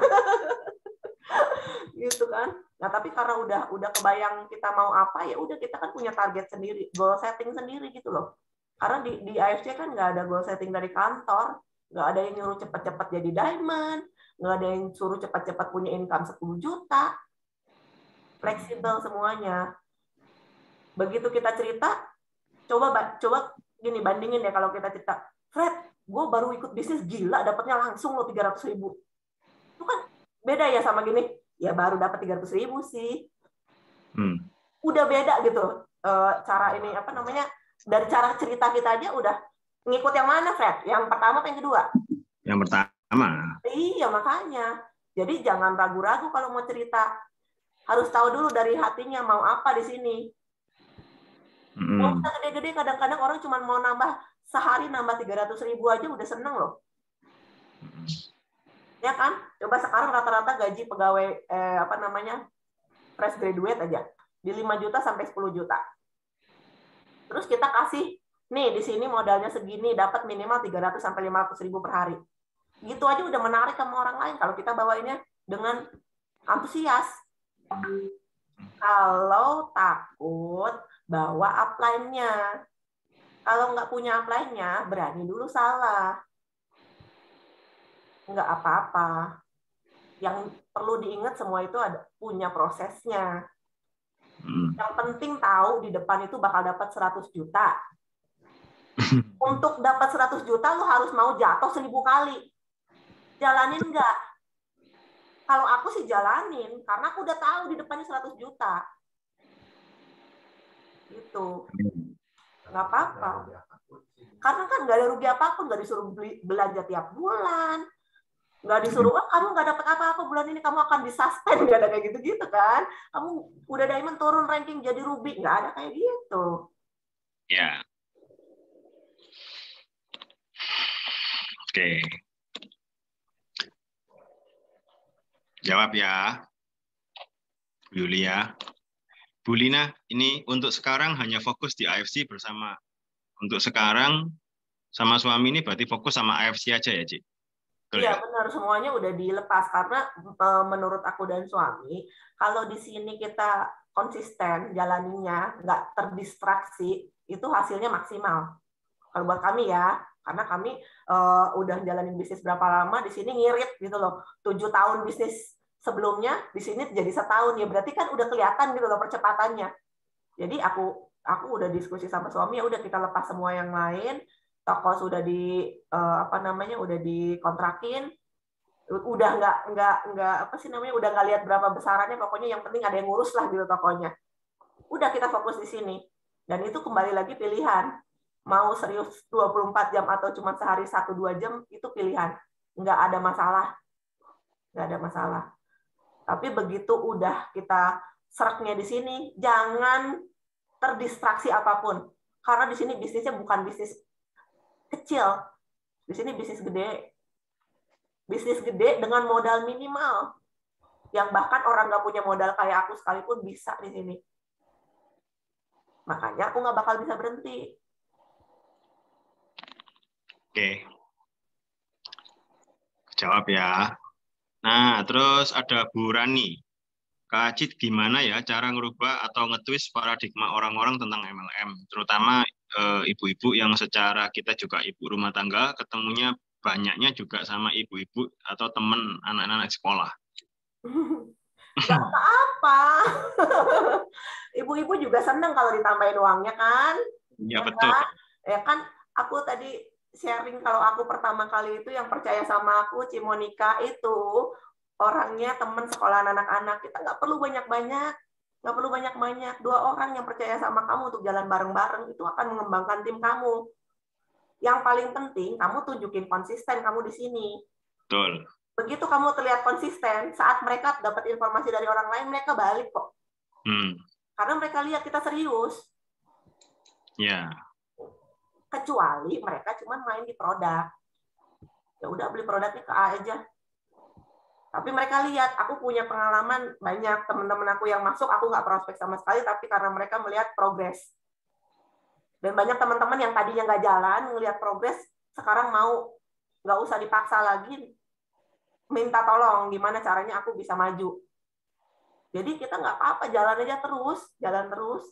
Gitu kan. Nah, tapi karena udah kebayang kita mau apa, ya udah kita kan punya target sendiri, goal setting sendiri gitu loh. Karena di AFC kan nggak ada goal setting dari kantor, nggak ada yang nyuruh cepat-cepat jadi diamond, nggak ada yang suruh cepat-cepat punya income 10 juta. Fleksibel semuanya. Begitu kita cerita, coba gini, bandingin ya kalau kita cerita, Fred, gue baru ikut bisnis gila, dapatnya langsung lo 300.000. Itu kan beda ya sama gini, ya baru dapat 300.000 sih. Udah beda gitu. Cara ini, apa namanya, dari cara cerita kita aja udah ngikut yang mana, Fred? Yang pertama atau yang kedua?
Yang pertama.
Iya, makanya. Jadi jangan ragu-ragu kalau mau cerita. Harus tahu dulu dari hatinya mau apa di sini. Kalau kita gede-gede, kadang-kadang orang cuma mau nambah sehari nambah 300.000 aja udah seneng loh. Ya kan? Coba sekarang rata-rata gaji pegawai fresh graduate aja di 5 juta sampai 10 juta. Terus kita kasih nih di sini modalnya segini, dapat minimal 300 sampai 500.000 per hari. Gitu aja udah menarik sama orang lain kalau kita bawainnya dengan antusias. Kalau takut, bawa upline-nya. Kalau nggak punya upline-nya, berani dulu salah. Nggak apa-apa. Yang perlu diingat semua itu punya prosesnya. Yang penting tahu di depan itu bakal dapat 100 juta. Untuk dapat 100 juta, lo harus mau jatuh 1000 kali. Jalanin nggak? Kalau aku sih jalanin, karena aku udah tahu di depannya 100 juta. Gitu. Nggak apa-apa. Karena kan nggak ada rugi apapun, nggak disuruh belanja tiap bulan. Nggak disuruh, kamu nggak dapat apa-apa bulan ini, kamu akan disuspend, nggak ada kayak gitu-gitu kan. Kamu udah diamond turun ranking jadi ruby, nggak ada kayak gitu.
Ya. Oke. Jawab ya, Bu Yulia. Bu Lina, ini untuk sekarang hanya fokus di AFC bersama. Untuk sekarang sama suami ini berarti fokus sama AFC aja ya, Cik?
Iya, benar. Semuanya udah dilepas. Karena menurut aku dan suami, kalau di sini kita konsisten jalaninya, nggak terdistraksi, itu hasilnya maksimal. Kalau buat kami ya, karena kami udah jalanin bisnis berapa lama, di sini ngirit gitu loh. 7 tahun bisnis sebelumnya, di sini jadi setahun. Ya berarti kan udah kelihatan gitu loh percepatannya. Jadi aku udah diskusi sama suami, ya udah kita lepas semua yang lain. Toko sudah udah dikontrakin, udah udah nggak lihat berapa besarannya, pokoknya yang penting ada yang ngurus lah gitu tokonya. Udah kita fokus di sini. Dan itu kembali lagi pilihan. Mau serius 24 jam atau cuma sehari 1-2 jam, itu pilihan. Nggak ada masalah. Nggak ada masalah. Tapi begitu udah kita sereknya di sini, jangan terdistraksi apapun. Karena di sini bisnisnya bukan bisnis kecil. Di sini bisnis gede. Bisnis gede dengan modal minimal. Yang bahkan orang nggak punya modal kayak aku sekalipun bisa di sini. Makanya aku nggak bakal bisa berhenti.
Oke. Jawab ya. Nah, terus ada Bu Rani. Kak Cid, gimana ya cara ngerubah atau nge-twist paradigma orang-orang tentang MLM, terutama ibu-ibu yang secara kita juga ibu rumah tangga, ketemunya banyaknya juga sama ibu-ibu atau teman anak-anak sekolah.
Nggak apa-apa. Ibu-ibu juga senang kalau ditambahin uangnya kan?
Ya, betul.
Kan? Ya kan, aku tadi sharing kalau aku pertama kali itu yang percaya sama aku, Cimonika itu orangnya teman sekolah anak-anak. Kita nggak perlu banyak-banyak. Nggak perlu banyak-banyak. 2 orang yang percaya sama kamu untuk jalan bareng-bareng itu akan mengembangkan tim kamu. Yang paling penting, kamu tunjukin konsisten kamu di sini.
Betul.
Begitu kamu terlihat konsisten, saat mereka dapat informasi dari orang lain, mereka balik kok. Karena mereka lihat kita serius.
Ya.
Kecuali mereka cuma main di produk. Ya udah, beli produknya ke A aja. Tapi mereka lihat, aku punya pengalaman banyak teman-teman aku yang masuk, aku nggak prospek sama sekali, tapi karena mereka melihat progres. Dan banyak teman-teman yang tadinya nggak jalan, ngelihat progres, sekarang mau, nggak usah dipaksa lagi, minta tolong, gimana caranya aku bisa maju. Jadi kita nggak apa-apa, jalan aja terus, jalan terus.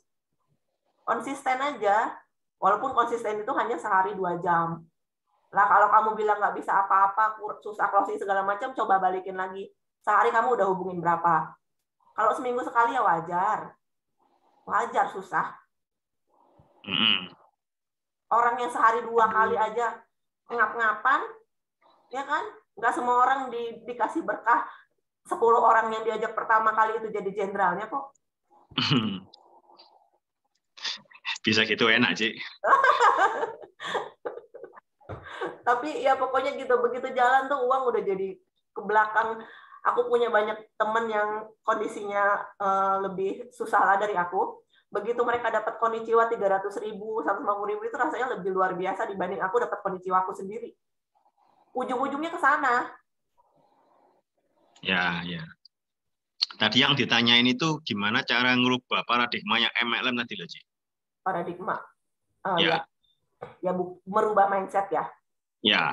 Konsisten aja, walaupun konsisten itu hanya sehari 2 jam. Lah kalau kamu bilang nggak bisa apa-apa, susah closing segala macam, coba balikin lagi. Sehari kamu udah hubungin berapa? Kalau seminggu sekali ya wajar. Wajar susah. Orang yang sehari 2 kali aja ngap-ngapan, ya kan? Nggak semua orang dikasih berkah. 10 orang yang diajak pertama kali itu jadi jenderalnya kok.
Bisa gitu enak, Cik.
Tapi ya pokoknya gitu, begitu jalan tuh uang udah jadi ke belakang. Aku punya banyak teman yang kondisinya lebih susah lah dari aku. Begitu mereka dapat konnichiwa 300.000, 150.000 itu rasanya lebih luar biasa dibanding aku dapat konnichiwa aku sendiri. Ujung-ujungnya ke sana.
Ya, ya. Tadi yang ditanyain itu gimana cara ngerubah paradigma yang MLM tadi loh, Cik?
Paradigma.
Ya.
Ya merubah mindset ya.
Ya.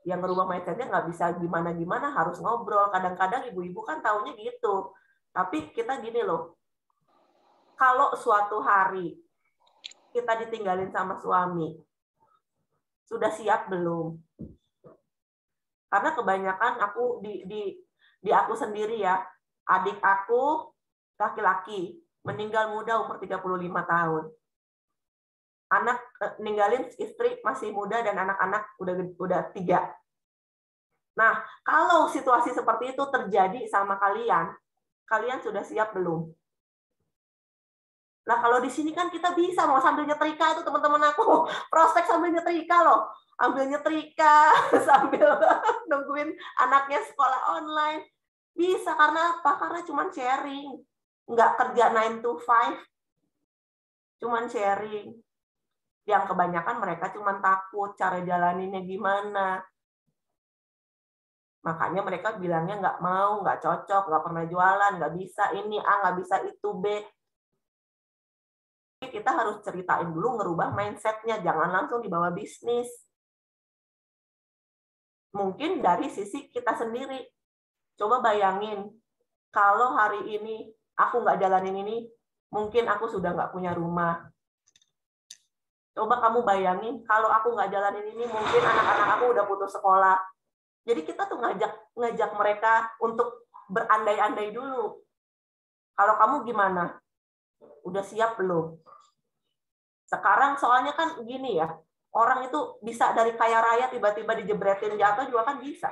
Yang merubah mindsetnya nggak bisa gimana-gimana, harus ngobrol. Kadang-kadang ibu-ibu kan taunya gitu. Tapi kita gini loh, kalau suatu hari kita ditinggalin sama suami, sudah siap belum? Karena kebanyakan aku di aku sendiri ya, adik aku laki-laki meninggal muda umur 35 tahun. Anak ninggalin istri masih muda dan anak-anak udah 3. Nah, kalau situasi seperti itu terjadi sama kalian, kalian sudah siap belum? Nah, kalau di sini kan kita bisa mau sambil nyetrika itu teman-teman aku, prospek sambil nyetrika loh. Ambil nyetrika sambil nungguin anaknya sekolah online. Bisa, karena apa? Karena cuma sharing. Nggak kerja 9 to 5. Cuma sharing. Yang kebanyakan mereka cuma takut cara jalaninnya gimana. Makanya mereka bilangnya nggak mau, nggak cocok, nggak pernah jualan, nggak bisa ini A, nggak bisa itu B. Kita harus ceritain dulu ngerubah mindset-nya, jangan langsung dibawa bisnis. Mungkin dari sisi kita sendiri. Coba bayangin, kalau hari ini aku nggak jalanin ini, mungkin aku sudah nggak punya rumah. Coba kamu bayangin, kalau aku nggak jalanin ini, mungkin anak-anak aku udah putus sekolah. Jadi kita tuh ngajak mereka untuk berandai-andai dulu. Kalau kamu gimana? Udah siap belum? Sekarang soalnya kan gini ya, orang itu bisa dari kaya raya tiba-tiba dijebretin jatuh juga kan bisa.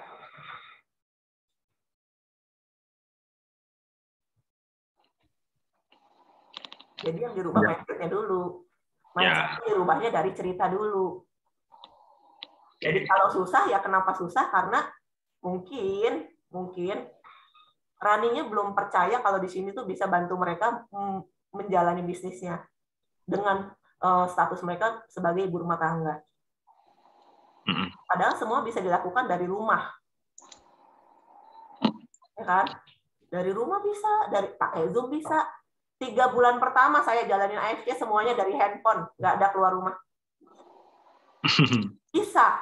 Jadi yang dirubah mindset-nya dulu. Mindset dirubahnya dari cerita dulu. Jadi kalau susah ya kenapa susah? Karena mungkin Raninya belum percaya kalau di sini tuh bisa bantu mereka menjalani bisnisnya dengan status mereka sebagai ibu rumah tangga. Padahal semua bisa dilakukan dari rumah. Ya kan? Dari rumah bisa, dari pakai Zoom bisa. 3 bulan pertama saya jalanin AFC semuanya dari handphone, nggak ada keluar rumah. Bisa.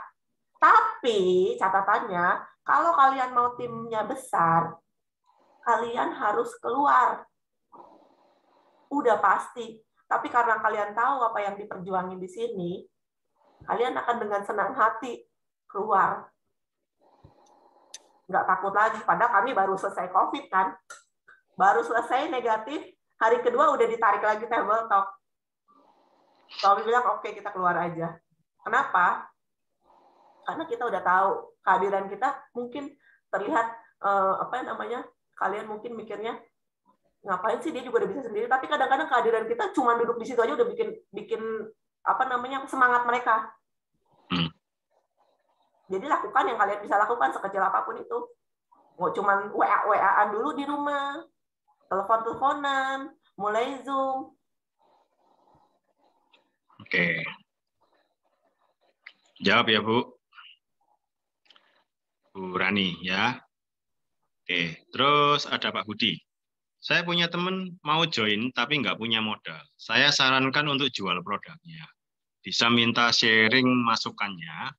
Tapi catatannya, kalau kalian mau timnya besar, kalian harus keluar. Udah pasti. Tapi karena kalian tahu apa yang diperjuangin di sini, kalian akan dengan senang hati keluar. Nggak takut lagi. Padahal kami baru selesai COVID kan. Baru selesai negatif, hari kedua udah ditarik lagi table talk. Kami bilang, oke, kita keluar aja. Kenapa? Karena kita udah tahu kehadiran kita mungkin terlihat kalian mungkin mikirnya ngapain sih dia juga udah bisa sendiri, tapi kadang-kadang kehadiran kita cuma duduk di situ aja udah bikin semangat mereka. Jadi lakukan yang kalian bisa lakukan sekecil apapun itu. Mau cuman WA-WA-an dulu di rumah, telepon-teleponan, mulai Zoom.
Oke. Jawab ya, Bu. Bu Rani, ya. Oke, terus ada Pak Budi. Saya punya teman mau join tapi nggak punya modal. Saya sarankan untuk jual produknya. Bisa minta sharing masukannya.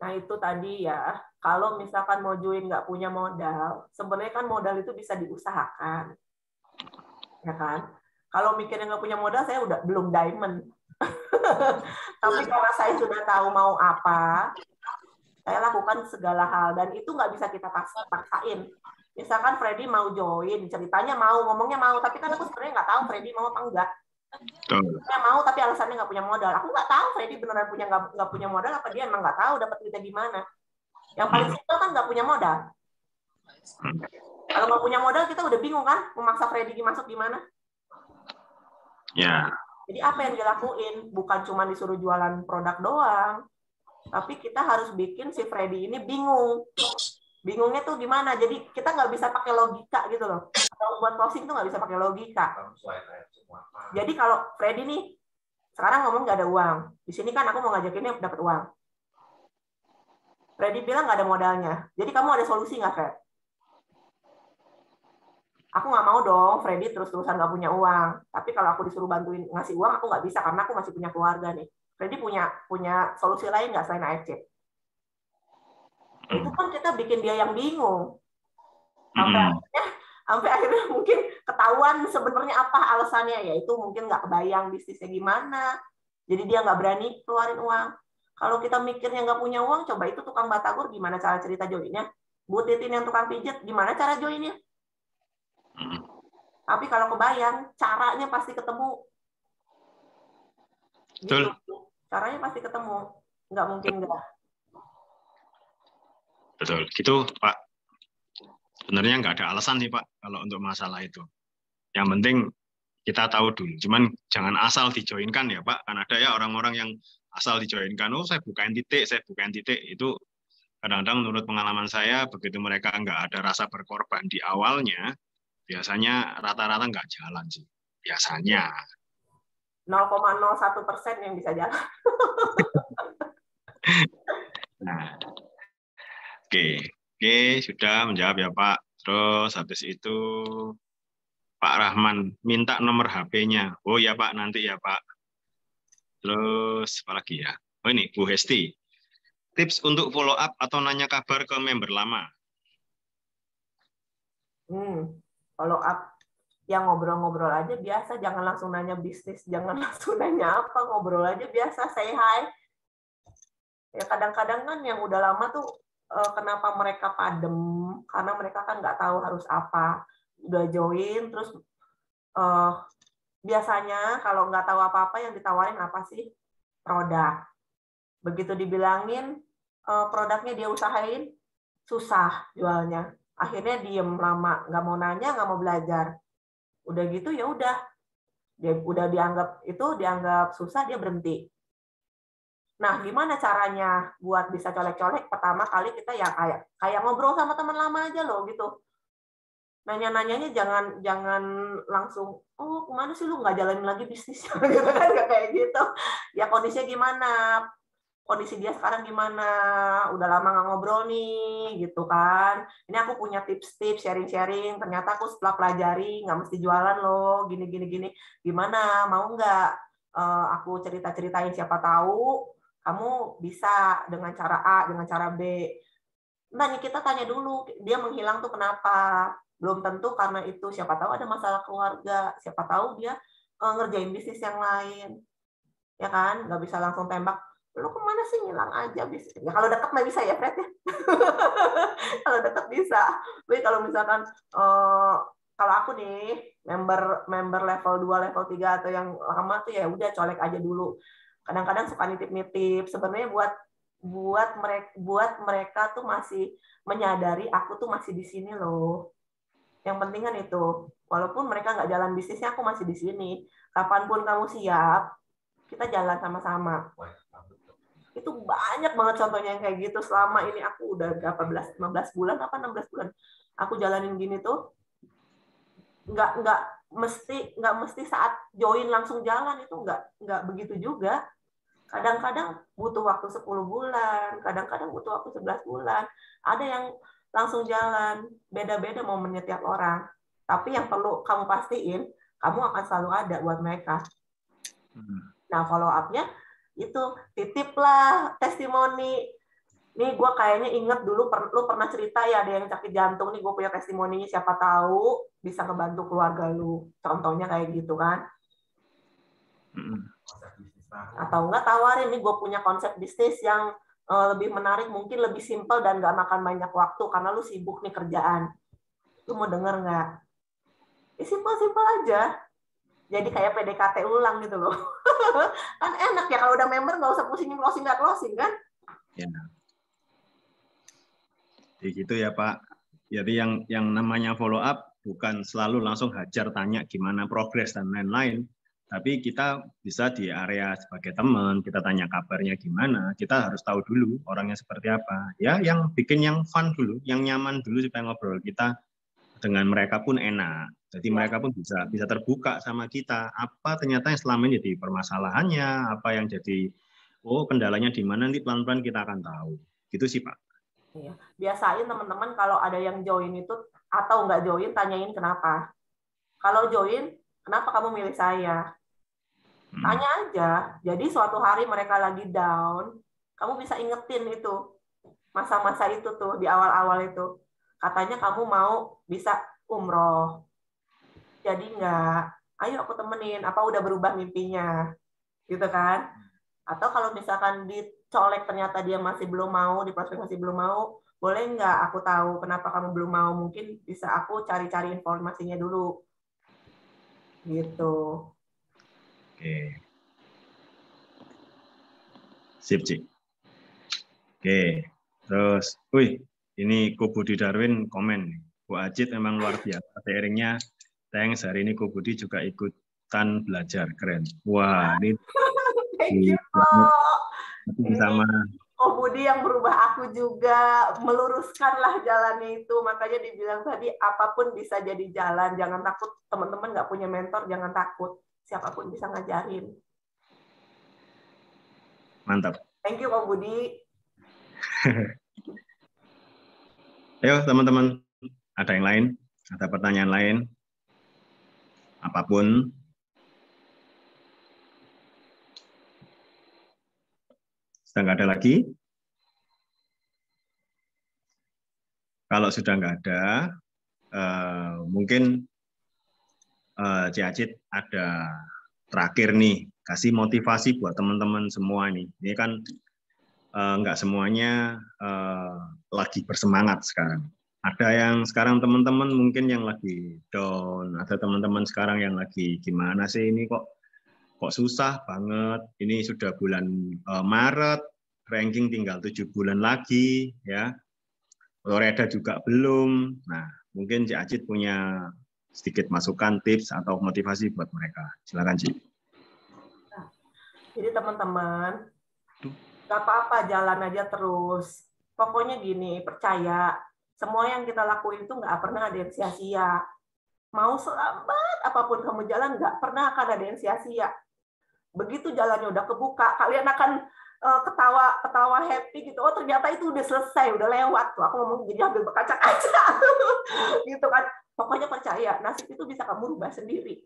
Nah itu tadi ya, kalau misalkan mau join nggak punya modal, sebenarnya kan modal itu bisa diusahakan. Ya kan? Kalau mikirnya nggak punya modal, saya udah belum diamond. Tapi karena saya sudah tahu mau apa, saya lakukan segala hal. Dan itu nggak bisa kita paksain. Misalkan Freddy mau join, ceritanya mau, ngomongnya mau, tapi kan aku sebenarnya nggak tahu Freddy mau apa enggak. Dia mau, tapi alasannya nggak punya modal. Aku nggak tahu Freddy beneran nggak punya modal, apa dia emang nggak tahu dapat duitnya di mana. Yang paling simpel kan nggak punya modal. Kalau nggak punya modal, kita udah bingung kan, memaksa Freddy masuk gimana?
Ya.
Jadi apa yang dilakuin? Bukan cuma disuruh jualan produk doang, tapi kita harus bikin si Freddy ini bingung. Bingungnya tuh gimana? Jadi kita nggak bisa pakai logika gitu loh. Kalau buat closing tuh nggak bisa pakai logika. Jadi kalau Freddy nih, sekarang ngomong nggak ada uang. Di sini kan aku mau ngajakinnya dapat uang. Freddy bilang nggak ada modalnya. Jadi kamu ada solusi nggak, Fred? Aku nggak mau dong Freddy terus-terusan nggak punya uang. Tapi kalau aku disuruh bantuin ngasih uang, aku nggak bisa karena aku masih punya keluarga nih. Freddy punya solusi lain nggak selain AFC? Itu kan kita bikin dia yang bingung. Sampai akhirnya mungkin ketahuan sebenarnya apa alasannya. Yaitu mungkin nggak kebayang bisnisnya gimana. Jadi dia nggak berani keluarin uang. Kalau kita mikirnya nggak punya uang, coba itu tukang batagor gimana cara cerita joinnya? Bu Titin yang tukang pijat, gimana cara joinnya? Tapi kalau kebayang, caranya pasti ketemu. Gitu. Caranya pasti ketemu. Nggak mungkin nggak.
Betul. Gitu, Pak. Sebenarnya nggak ada alasan nih, Pak, kalau untuk masalah itu. Yang penting kita tahu dulu. Cuman jangan asal dijoinkan ya, Pak. Kan ada ya orang-orang yang asal dijoinkan. Oh, saya bukain titik. Itu kadang-kadang menurut pengalaman saya, begitu mereka nggak ada rasa berkorban di awalnya, biasanya rata-rata nggak jalan sih. Biasanya.
0,01% yang bisa jalan.
Nah, oke, sudah menjawab ya Pak. Terus habis itu Pak Rahman minta nomor HP-nya. Oh ya Pak, nanti ya Pak. Terus apa lagi ya? Oh ini Bu Hesti. Tips untuk follow up atau nanya kabar ke member lama.
Follow up. Yang ngobrol-ngobrol aja biasa, jangan langsung nanya bisnis, jangan langsung nanya apa, ngobrol aja biasa, say hi. Ya kadang-kadang kan yang udah lama tuh kenapa mereka padem, karena mereka kan nggak tahu harus apa. Udah join, terus biasanya kalau nggak tahu apa-apa yang ditawarin apa sih? Produk. Begitu dibilangin produknya dia usahain, susah jualnya. Akhirnya diem lama, nggak mau nanya, nggak mau belajar. Udah gitu ya udah, dia udah dianggap susah, dia berhenti. Nah, gimana caranya buat bisa colek-colek? Pertama kali kita ya kayak ngobrol sama teman lama aja loh gitu. Nanya-nanyanya jangan langsung, oh kemana sih lu nggak jalanin lagi bisnisnya gitu kan, nggak kayak gitu. Ya kondisinya gimana? Kondisi dia sekarang gimana? Udah lama nggak ngobrol nih, gitu kan. Ini aku punya tips-tips, sharing-sharing. Ternyata aku setelah pelajari, nggak mesti jualan loh, gini. Gimana? Mau nggak aku cerita-ceritain, siapa tahu kamu bisa dengan cara A, dengan cara B. Nah, kita tanya dulu, dia menghilang tuh kenapa? Belum tentu karena itu, siapa tahu ada masalah keluarga, siapa tahu dia ngerjain bisnis yang lain, ya kan? Nggak bisa langsung tembak, lu kemana sih, ngilang aja. Ya kalau dekat mah bisa ya, Fred ya. Kalau dekat bisa. Tapi kalau misalkan kalau aku nih member level 2, level 3 atau yang lama tuh ya udah colek aja dulu. Kadang-kadang suka nitip-nitip. Sebenarnya buat mereka tuh masih menyadari aku tuh masih di sini loh. Yang penting kan itu, walaupun mereka nggak jalan bisnisnya, aku masih di sini. Kapanpun kamu siap, kita jalan sama-sama. Itu banyak banget contohnya yang kayak gitu. Selama ini aku udah berapa 15 bulan apa 16 bulan aku jalanin gini tuh, nggak mesti saat join langsung jalan, itu nggak begitu juga. Kadang-kadang butuh waktu 10 bulan, kadang-kadang butuh waktu 11 bulan. Ada yang langsung jalan, beda-beda momennya tiap orang. Tapi yang perlu kamu pastiin, kamu akan selalu ada buat mereka. Nah, follow up-nya itu titiplah testimoni. Nih gue kayaknya inget dulu lu pernah cerita ya ada yang sakit jantung, nih gue punya testimoninya, siapa tahu bisa ngebantu keluarga lu. Contohnya kayak gitu kan. Atau enggak tawarin, nih gue punya konsep bisnis yang lebih menarik, mungkin lebih simpel dan nggak makan banyak waktu karena lu sibuk nih kerjaan. Lu mau denger nggak? Ya simpel-simpel aja. Jadi kayak PDKT ulang gitu loh. Kan enak ya kalau udah member nggak usah pusingin closing kan?
Ya. Jadi gitu ya Pak. Jadi yang namanya follow up bukan selalu langsung hajar tanya gimana progres dan lain-lain. Tapi kita bisa di area sebagai teman, kita tanya kabarnya gimana, kita harus tahu dulu orangnya seperti apa. Ya, yang bikin yang fun dulu, yang nyaman dulu supaya ngobrol kita dengan mereka pun enak. Jadi mereka pun bisa terbuka sama kita. Apa ternyata yang selama ini jadi permasalahannya, apa yang jadi kendalanya di mana, nanti pelan-pelan kita akan tahu. Gitu sih Pak.
Iya. Biasain teman-teman kalau ada yang join itu atau nggak join, tanyain kenapa. Kalau join, kenapa kamu milih saya? Tanya aja. Jadi suatu hari mereka lagi down, kamu bisa ingetin itu. Masa-masa itu tuh, di awal-awal itu. Katanya kamu mau bisa umroh. Jadi nggak, ayo aku temenin, apa udah berubah mimpinya. Gitu kan. Atau kalau misalkan dicolek ternyata dia masih belum mau, di prospek masih belum mau, boleh nggak aku tahu kenapa kamu belum mau? Mungkin bisa aku cari-cari informasinya dulu. Gitu.
Oke. Sip, Cik. Oke. Terus, ini Ko Budi Darwin komen. Bu Ajit memang luar biasa. Sharingnya, thanks. Hari ini Ko Budi juga ikutan belajar. Keren. Wah, ini sama
Ko Budi yang berubah aku juga, meluruskanlah jalannya itu. Makanya dibilang tadi, apapun bisa jadi jalan. Jangan takut, teman-teman nggak punya mentor, jangan takut. Siapapun bisa ngajarin.
Mantap.
Thank you, Ko Budi.
Ayo, teman-teman. Ada yang lain? Ada pertanyaan lain? Apapun. Sudah nggak ada lagi? Kalau sudah nggak ada, mungkin Cik Ajit ada terakhir nih, kasih motivasi buat teman-teman semua nih. Ini kan nggak semuanya lagi bersemangat sekarang. Ada yang sekarang teman-teman mungkin yang lagi down, ada teman-teman sekarang yang lagi gimana sih ini kok susah banget. Ini sudah bulan Maret, ranking tinggal 7 bulan lagi ya. Florida juga belum. Nah, mungkin Cik Ajit punya sedikit masukan, tips atau motivasi buat mereka. Silakan Cik.
Jadi teman-teman, nggak apa-apa, jalan aja terus. Pokoknya gini, percaya semua yang kita lakuin itu nggak pernah ada yang sia-sia. Mau selambat apapun kamu jalan, nggak pernah akan ada yang sia-sia. Begitu jalannya udah kebuka, kalian akan ketawa happy gitu. Oh ternyata itu udah selesai, udah lewat tuh. Aku ngomong jadi ambil berkaca-kaca gitu kan. Pokoknya percaya, nasib itu bisa kamu rubah sendiri.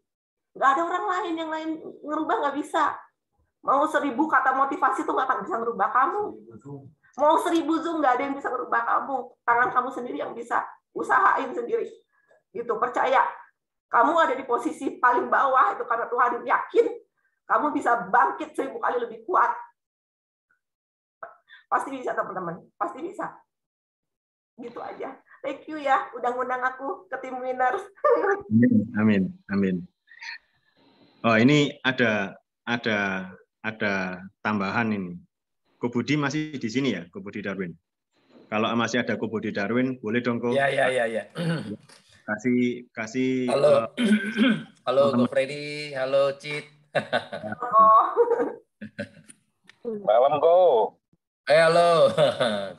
Nggak ada orang lain yang lain ngerubah, nggak bisa. Mau 1000 kata motivasi tuh nggak akan bisa ngerubah kamu. Mau 1000 Zoom nggak ada yang bisa ngerubah kamu. Tangan kamu sendiri yang bisa. Usahain sendiri. Itu percaya. Kamu ada di posisi paling bawah itu karena Tuhan yakin kamu bisa bangkit 1000 kali lebih kuat. Pasti bisa teman-teman, pasti bisa. Gitu aja. Thank you ya, udah ngundang aku ke tim winners.
Amin, amin. Oh, ini ada tambahan ini. Ko Budi masih di sini ya, Ko Budi Darwin. Kalau masih ada Ko Budi Darwin, boleh dong Ko.
Ya.
Kasih.
Halo, halo Ko Freddy, halo Cid.
Malam Ko.
Halo,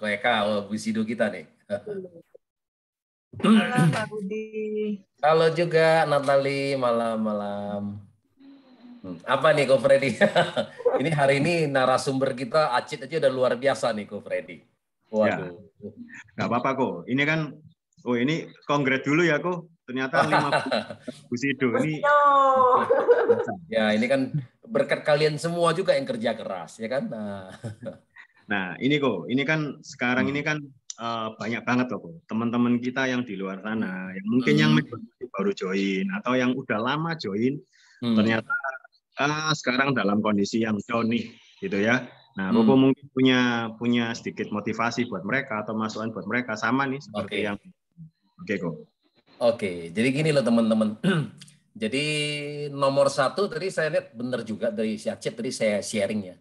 Ko Eka, Bu Sido kita nih.
Halo Pak Budi.
Halo juga Natali, malam-malam. Apa nih Ko Freddy? Ini hari ini narasumber kita Acit aja udah luar biasa nih Ko Freddy. Waduh.
Ya, nggak apa-apa Ko. Ini kan, ini kongres dulu ya Ko. Ternyata 50 Bu Sido ini.
Ya ini kan berkat kalian semua juga yang kerja keras ya kan.
Nah ini Ko, ini kan sekarang ini kan banyak banget loh Ko. Teman-teman kita yang di luar sana, yang mungkin yang baru join atau yang udah lama join, ternyata sekarang dalam kondisi yang down nih, gitu ya. Nah, Koko mungkin punya sedikit motivasi buat mereka atau masukan buat mereka sama nih seperti yang Ko.
Oke, jadi gini loh teman-teman. Jadi nomor 1 tadi saya lihat benar juga dari si Acit tadi saya sharing ya.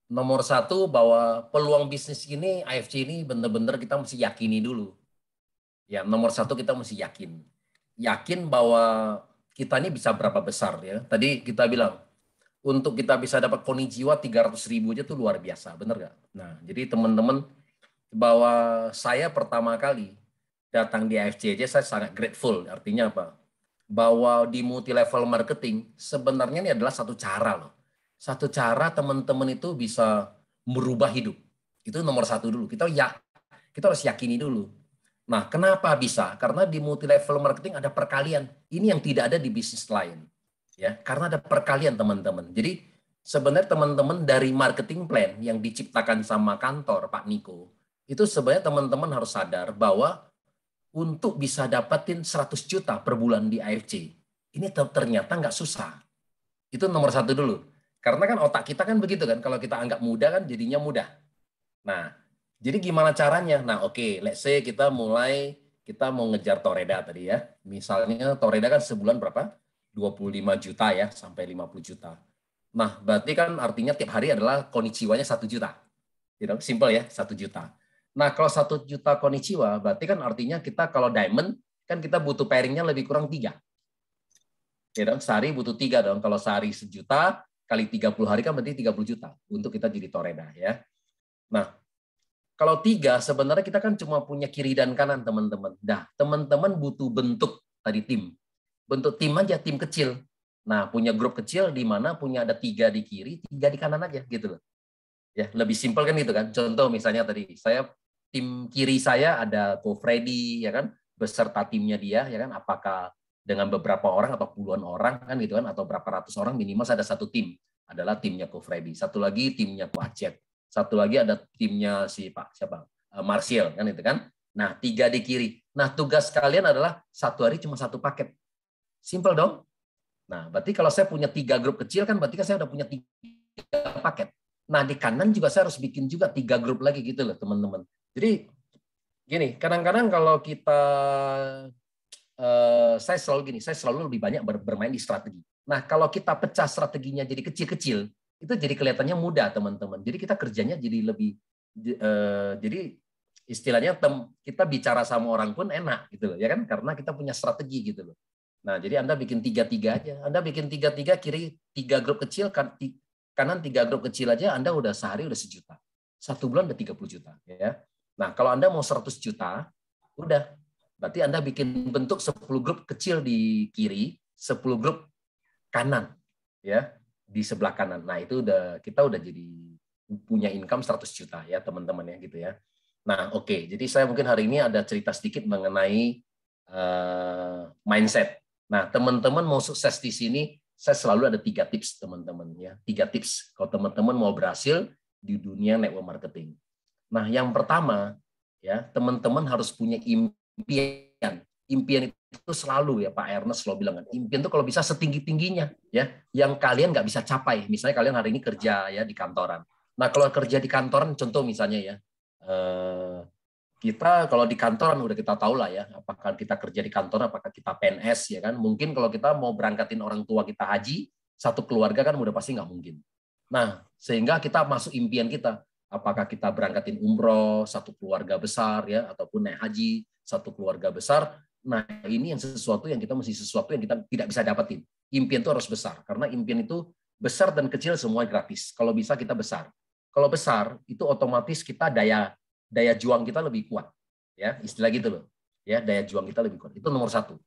Nomor 1 bahwa peluang bisnis ini AFC ini benar-benar kita mesti yakini dulu. Ya, nomor 1 kita mesti yakin bahwa kita ini bisa berapa besar ya. Tadi kita bilang untuk kita bisa dapat konnichiwa 300.000 aja tuh luar biasa, benar nggak? Nah, jadi teman-teman bahwa saya pertama kali datang di AFC aja saya sangat grateful. Artinya apa? Bahwa di multi level marketing sebenarnya ini adalah satu cara loh. Satu cara teman-teman itu bisa merubah hidup. Itu nomor 1 dulu. Kita harus yakini dulu. Nah, kenapa bisa? Karena di multi level marketing ada perkalian. Ini yang tidak ada di bisnis lain. Ya, karena ada perkalian teman-teman. Jadi sebenarnya teman-teman dari marketing plan yang diciptakan sama kantor Pak Niko, itu sebenarnya teman-teman harus sadar bahwa untuk bisa dapatin 100 juta per bulan di AFC, ini ternyata nggak susah. Itu nomor 1 dulu. Karena kan otak kita kan begitu kan, kalau kita anggap mudah kan jadinya mudah. Nah, jadi gimana caranya? Nah, oke, let's say kita mau ngejar Toreda tadi ya. Misalnya Toreda kan sebulan berapa? 25 juta ya, sampai 50 juta. Nah, berarti kan artinya tiap hari adalah konnichiwa-nya 1 juta. Gitu, simple ya, 1 juta. Nah, kalau 1 juta konnichiwa, berarti kan artinya kita kalau diamond, kan kita butuh pairingnya lebih kurang 3. Ya dong, sehari butuh 3 dong. Kalau sehari 1 juta, kali 30 hari kan berarti 30 juta untuk kita jadi Toreda ya. Nah, kalau 3 sebenarnya kita kan cuma punya kiri dan kanan teman-teman. Dah, teman-teman butuh bentuk tadi tim. Bentuk tim aja, tim kecil. Nah, punya grup kecil di mana punya ada 3 di kiri, 3 di kanan aja gitu loh. Ya, lebih simpel kan gitu kan. Contoh misalnya tadi saya tim kiri saya ada Ko Freddy ya kan, beserta timnya dia ya kan, apakah dengan beberapa orang atau puluhan orang kan gitu kan, atau berapa ratus orang minimal ada 1 tim, adalah timnya Ko Freddy. 1 lagi timnya Ko Acet. 1 lagi ada timnya si Pak siapa? Martial kan itu kan. Nah, 3 di kiri. Nah, tugas kalian adalah 1 hari cuma 1 paket. Simple dong. Nah, berarti kalau saya punya 3 grup kecil kan berarti kan saya udah punya 3 paket. Nah, di kanan juga saya harus bikin juga 3 grup lagi gitu loh, teman-teman. Jadi gini, kadang-kadang kalau kita saya selalu lebih banyak bermain di strategi. Nah, kalau kita pecah strateginya jadi kecil-kecil, itu jadi kelihatannya mudah, teman-teman. Jadi kita kerjanya jadi lebih jadi istilahnya kita bicara sama orang pun enak gitu loh, ya kan? Karena kita punya strategi gitu loh. Nah, jadi Anda bikin 3-3 aja. Anda bikin 3-3 kiri 3 grup kecil, kanan 3 grup kecil aja, Anda udah sehari udah 1 juta. 1 bulan udah 30 juta. Ya. Nah, kalau Anda mau 100 juta, udah. Berarti Anda bikin bentuk 10 grup kecil di kiri, 10 grup kanan. Ya, di sebelah kanan. Nah, itu kita udah jadi punya income 100 juta ya, teman-teman ya gitu ya. Nah, oke. Jadi saya mungkin hari ini ada cerita sedikit mengenai mindset. Nah, teman-teman mau sukses di sini, saya selalu ada 3 tips teman-teman ya. 3 tips kalau teman-teman mau berhasil di dunia network marketing. Nah, yang pertama ya, teman-teman harus punya impian impian itu selalu ya Pak Ernest selalu bilang kan, impian itu kalau bisa setinggi-tingginya ya, yang kalian nggak bisa capai. Misalnya kalian hari ini kerja ya di kantoran. Nah kalau kerja di kantoran, contoh misalnya ya, kita kalau di kantoran udah kita tahu lah ya, apakah kita kerja di kantor, apakah kita PNS ya kan. Mungkin kalau kita mau berangkatin orang tua kita haji, satu keluarga kan udah pasti nggak mungkin. Nah, sehingga kita masuk impian kita, apakah kita berangkatin umroh, satu keluarga besar ya, ataupun naik haji, satu keluarga besar. Nah, ini yang sesuatu yang kita tidak bisa dapetin. Impian itu harus besar, karena impian itu besar dan kecil semua gratis. Kalau bisa kita besar. Kalau besar, itu otomatis kita daya juang kita lebih kuat. Ya, istilah gitu loh. Ya, daya juang kita lebih kuat. Itu nomor 1.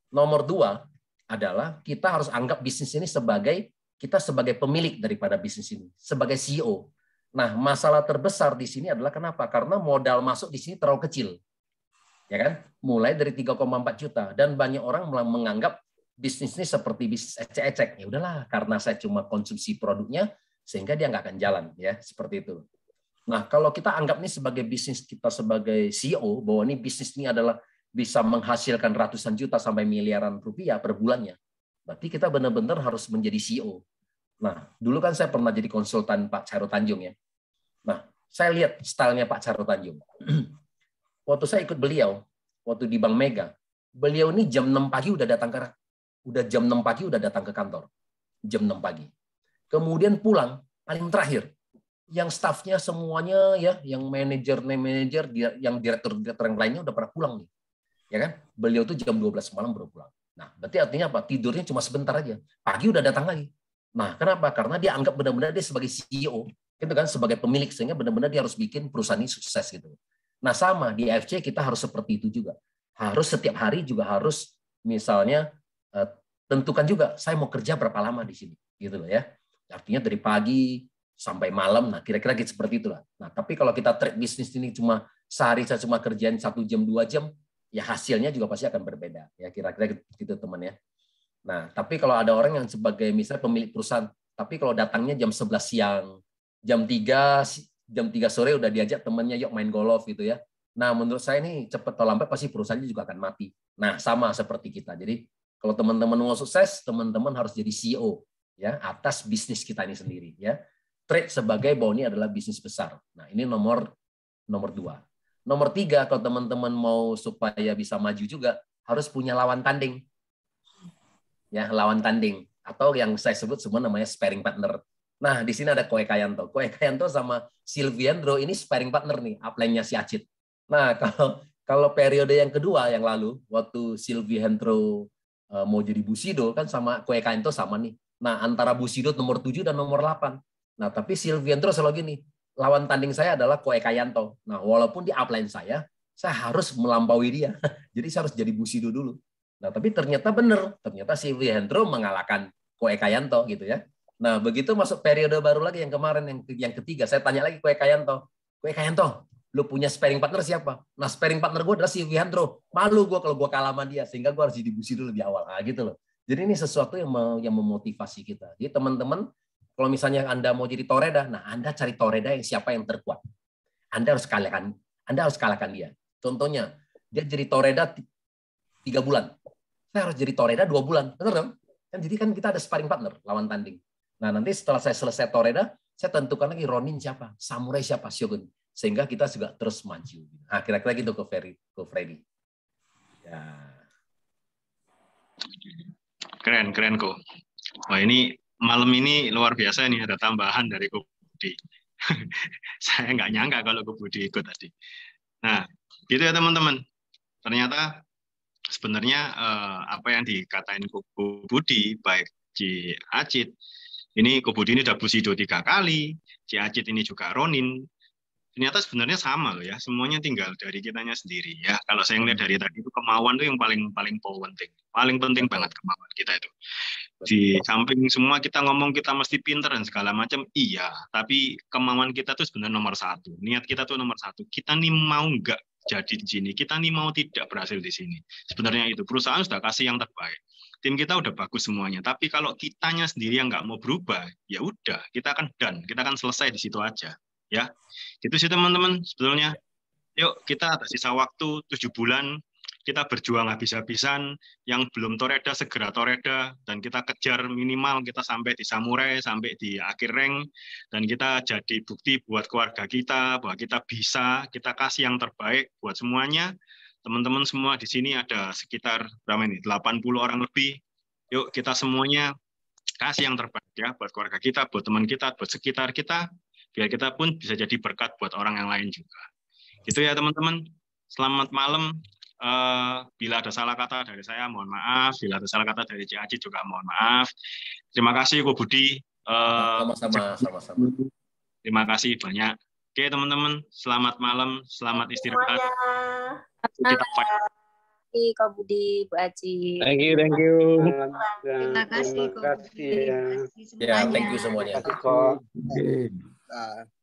Nomor 2 adalah kita harus anggap bisnis ini kita sebagai pemilik daripada bisnis ini, sebagai CEO. Nah, masalah terbesar di sini adalah kenapa? Karena modal masuk di sini terlalu kecil. Ya kan? Mulai dari 3,4 juta dan banyak orang menganggap bisnis ini seperti bisnis ecek-ecek. Ya udahlah, karena saya cuma konsumsi produknya sehingga dia nggak akan jalan, ya, seperti itu. Nah, kalau kita anggap ini sebagai bisnis kita sebagai CEO, bahwa ini bisnis ini adalah bisa menghasilkan ratusan juta sampai miliaran rupiah per bulannya, berarti kita benar-benar harus menjadi CEO. Nah, dulu kan saya pernah jadi konsultan Pak Chairul Tanjung ya. Nah, saya lihat stylenya Pak Chairul Tanjung. Waktu saya ikut beliau, waktu di Bank Mega, beliau ini jam 6 pagi udah datang ke kantor. Jam 6 pagi. Kemudian pulang paling terakhir. Yang stafnya semuanya ya, yang manajer, yang direktur yang lainnya udah pada pulang nih. Ya kan? Beliau tuh jam 12 malam baru pulang. Nah, berarti artinya apa? Tidurnya cuma sebentar aja. Pagi udah datang lagi. Nah, kenapa? Karena dia anggap benar-benar dia sebagai CEO, gitu kan, sebagai pemilik, sehingga benar-benar dia harus bikin perusahaan ini sukses gitu. Nah, sama di AFC kita harus seperti itu juga. Harus setiap hari juga harus misalnya tentukan juga saya mau kerja berapa lama di sini, gitu loh ya. Artinya dari pagi sampai malam, nah kira-kira gitu seperti itulah. Nah, tapi kalau kita trade bisnis ini cuma sehari saya cuma kerjain 1 jam 2 jam, ya hasilnya juga pasti akan berbeda. Ya kira-kira gitu teman ya. Nah, tapi kalau ada orang yang sebagai misalnya pemilik perusahaan, tapi kalau datangnya jam 11 siang, jam 3 sore udah diajak temannya yuk main golf gitu ya. Nah, menurut saya ini cepat atau lambat pasti perusahaannya juga akan mati. Nah, sama seperti kita. Jadi, kalau teman-teman mau sukses, teman-teman harus jadi CEO ya atas bisnis kita ini sendiri ya. Trade sebagai bahwa ini adalah bisnis besar. Nah, ini nomor 2. Nomor 3, kalau teman-teman mau supaya bisa maju juga harus punya lawan tanding. Ya, lawan tanding atau yang saya sebut semua namanya sparring partner. Nah, di sini ada Koe Kayanto. Koe Kayanto sama Silviandro ini sparring partner nih, upline-nya si Acit. Nah, kalau periode yang kedua yang lalu waktu Silviandro mau jadi Bushido kan sama Koe Kayanto sama nih. Nah, antara Bushido nomor 7 dan nomor 8. Nah, tapi Silviandro selalu gini, lawan tanding saya adalah Koe Kayanto. Nah, walaupun di upline saya harus melampaui dia. Jadi saya harus jadi Bushido dulu. Nah, tapi ternyata benar, ternyata Silviandro mengalahkan Koe Kayanto gitu ya. Nah, begitu masuk periode baru lagi yang kemarin yang ketiga, saya tanya lagi Koe Kayanto, lu punya sparring partner siapa? Nah, sparring partner gue adalah Silviandro. Malu gue kalau gue kalah sama dia, sehingga gue harus jadi Bushido lebih awal. Nah, gitu loh. Jadi ini sesuatu yang memotivasi kita. Jadi teman-teman, kalau misalnya Anda mau jadi toreda, nah Anda cari toreda yang siapa yang terkuat. Anda harus kalahkan dia. Contohnya, dia jadi toreda 3 bulan. Saya harus jadi toreda 2 bulan. Benar dong? Kan jadi kan kita ada sparring partner, lawan tanding. Nah, nanti setelah saya selesai toreda, saya tentukan lagi Ronin siapa, samurai siapa, Shogun. Sehingga kita juga terus maju. Nah, kira-kira gitu ke Freddy. Ya.
Keren kok. Wah, ini malam ini luar biasa nih, ada tambahan dari Ko Budi. Saya nggak nyangka kalau Ko Budi ikut tadi. Nah, gitu ya teman-teman. Ternyata sebenarnya apa yang dikatain Ko Budi, baik Ci Acit, ini Ko Budi ini udah Bushido 3 kali, Ci Acit ini juga Ronin. Ternyata sebenarnya sama loh ya, semuanya tinggal dari kitanya sendiri ya. Kalau saya ngeliat dari tadi itu kemauan itu yang paling penting banget kemauan kita itu. Di samping semua kita ngomong kita mesti pinter dan segala macam, iya. Tapi kemauan kita tuh sebenarnya nomor 1. Niat kita tuh nomor 1. Kita nih mau nggak jadi di sini, kita nih mau tidak berhasil di sini. Sebenarnya itu perusahaan sudah kasih yang terbaik. Tim kita udah bagus semuanya. Tapi kalau kitanya sendiri yang nggak mau berubah, ya udah kita akan done, kita akan selesai di situ aja. Ya, itu sih teman-teman sebetulnya. Yuk kita ada sisa waktu 7 bulan kita berjuang habis-habisan, yang belum toreda segera toreda, dan kita kejar minimal kita sampai di samurai, sampai di akhir rank, dan kita jadi bukti buat keluarga kita bahwa kita bisa, kita kasih yang terbaik buat semuanya. Teman-teman semua di sini ada sekitar berapa ini? 80 orang lebih. Yuk kita semuanya kasih yang terbaik ya buat keluarga kita, buat teman kita, buat sekitar kita, biar kita pun bisa jadi berkat buat orang yang lain juga. Gitu ya teman-teman. Selamat malam. Bila ada salah kata dari saya, mohon maaf. Bila ada salah kata dari Cik Aji juga mohon maaf. Terima kasih Ko Budi.
Sama-sama.
Terima kasih banyak. Oke teman-teman, selamat malam, selamat istirahat. Kita fight.
Kak Budi, Bu Aji.
Thank you.
Terima kasih, Kak Budi.
Ya, thank you semuanya.
Terima kasih kok.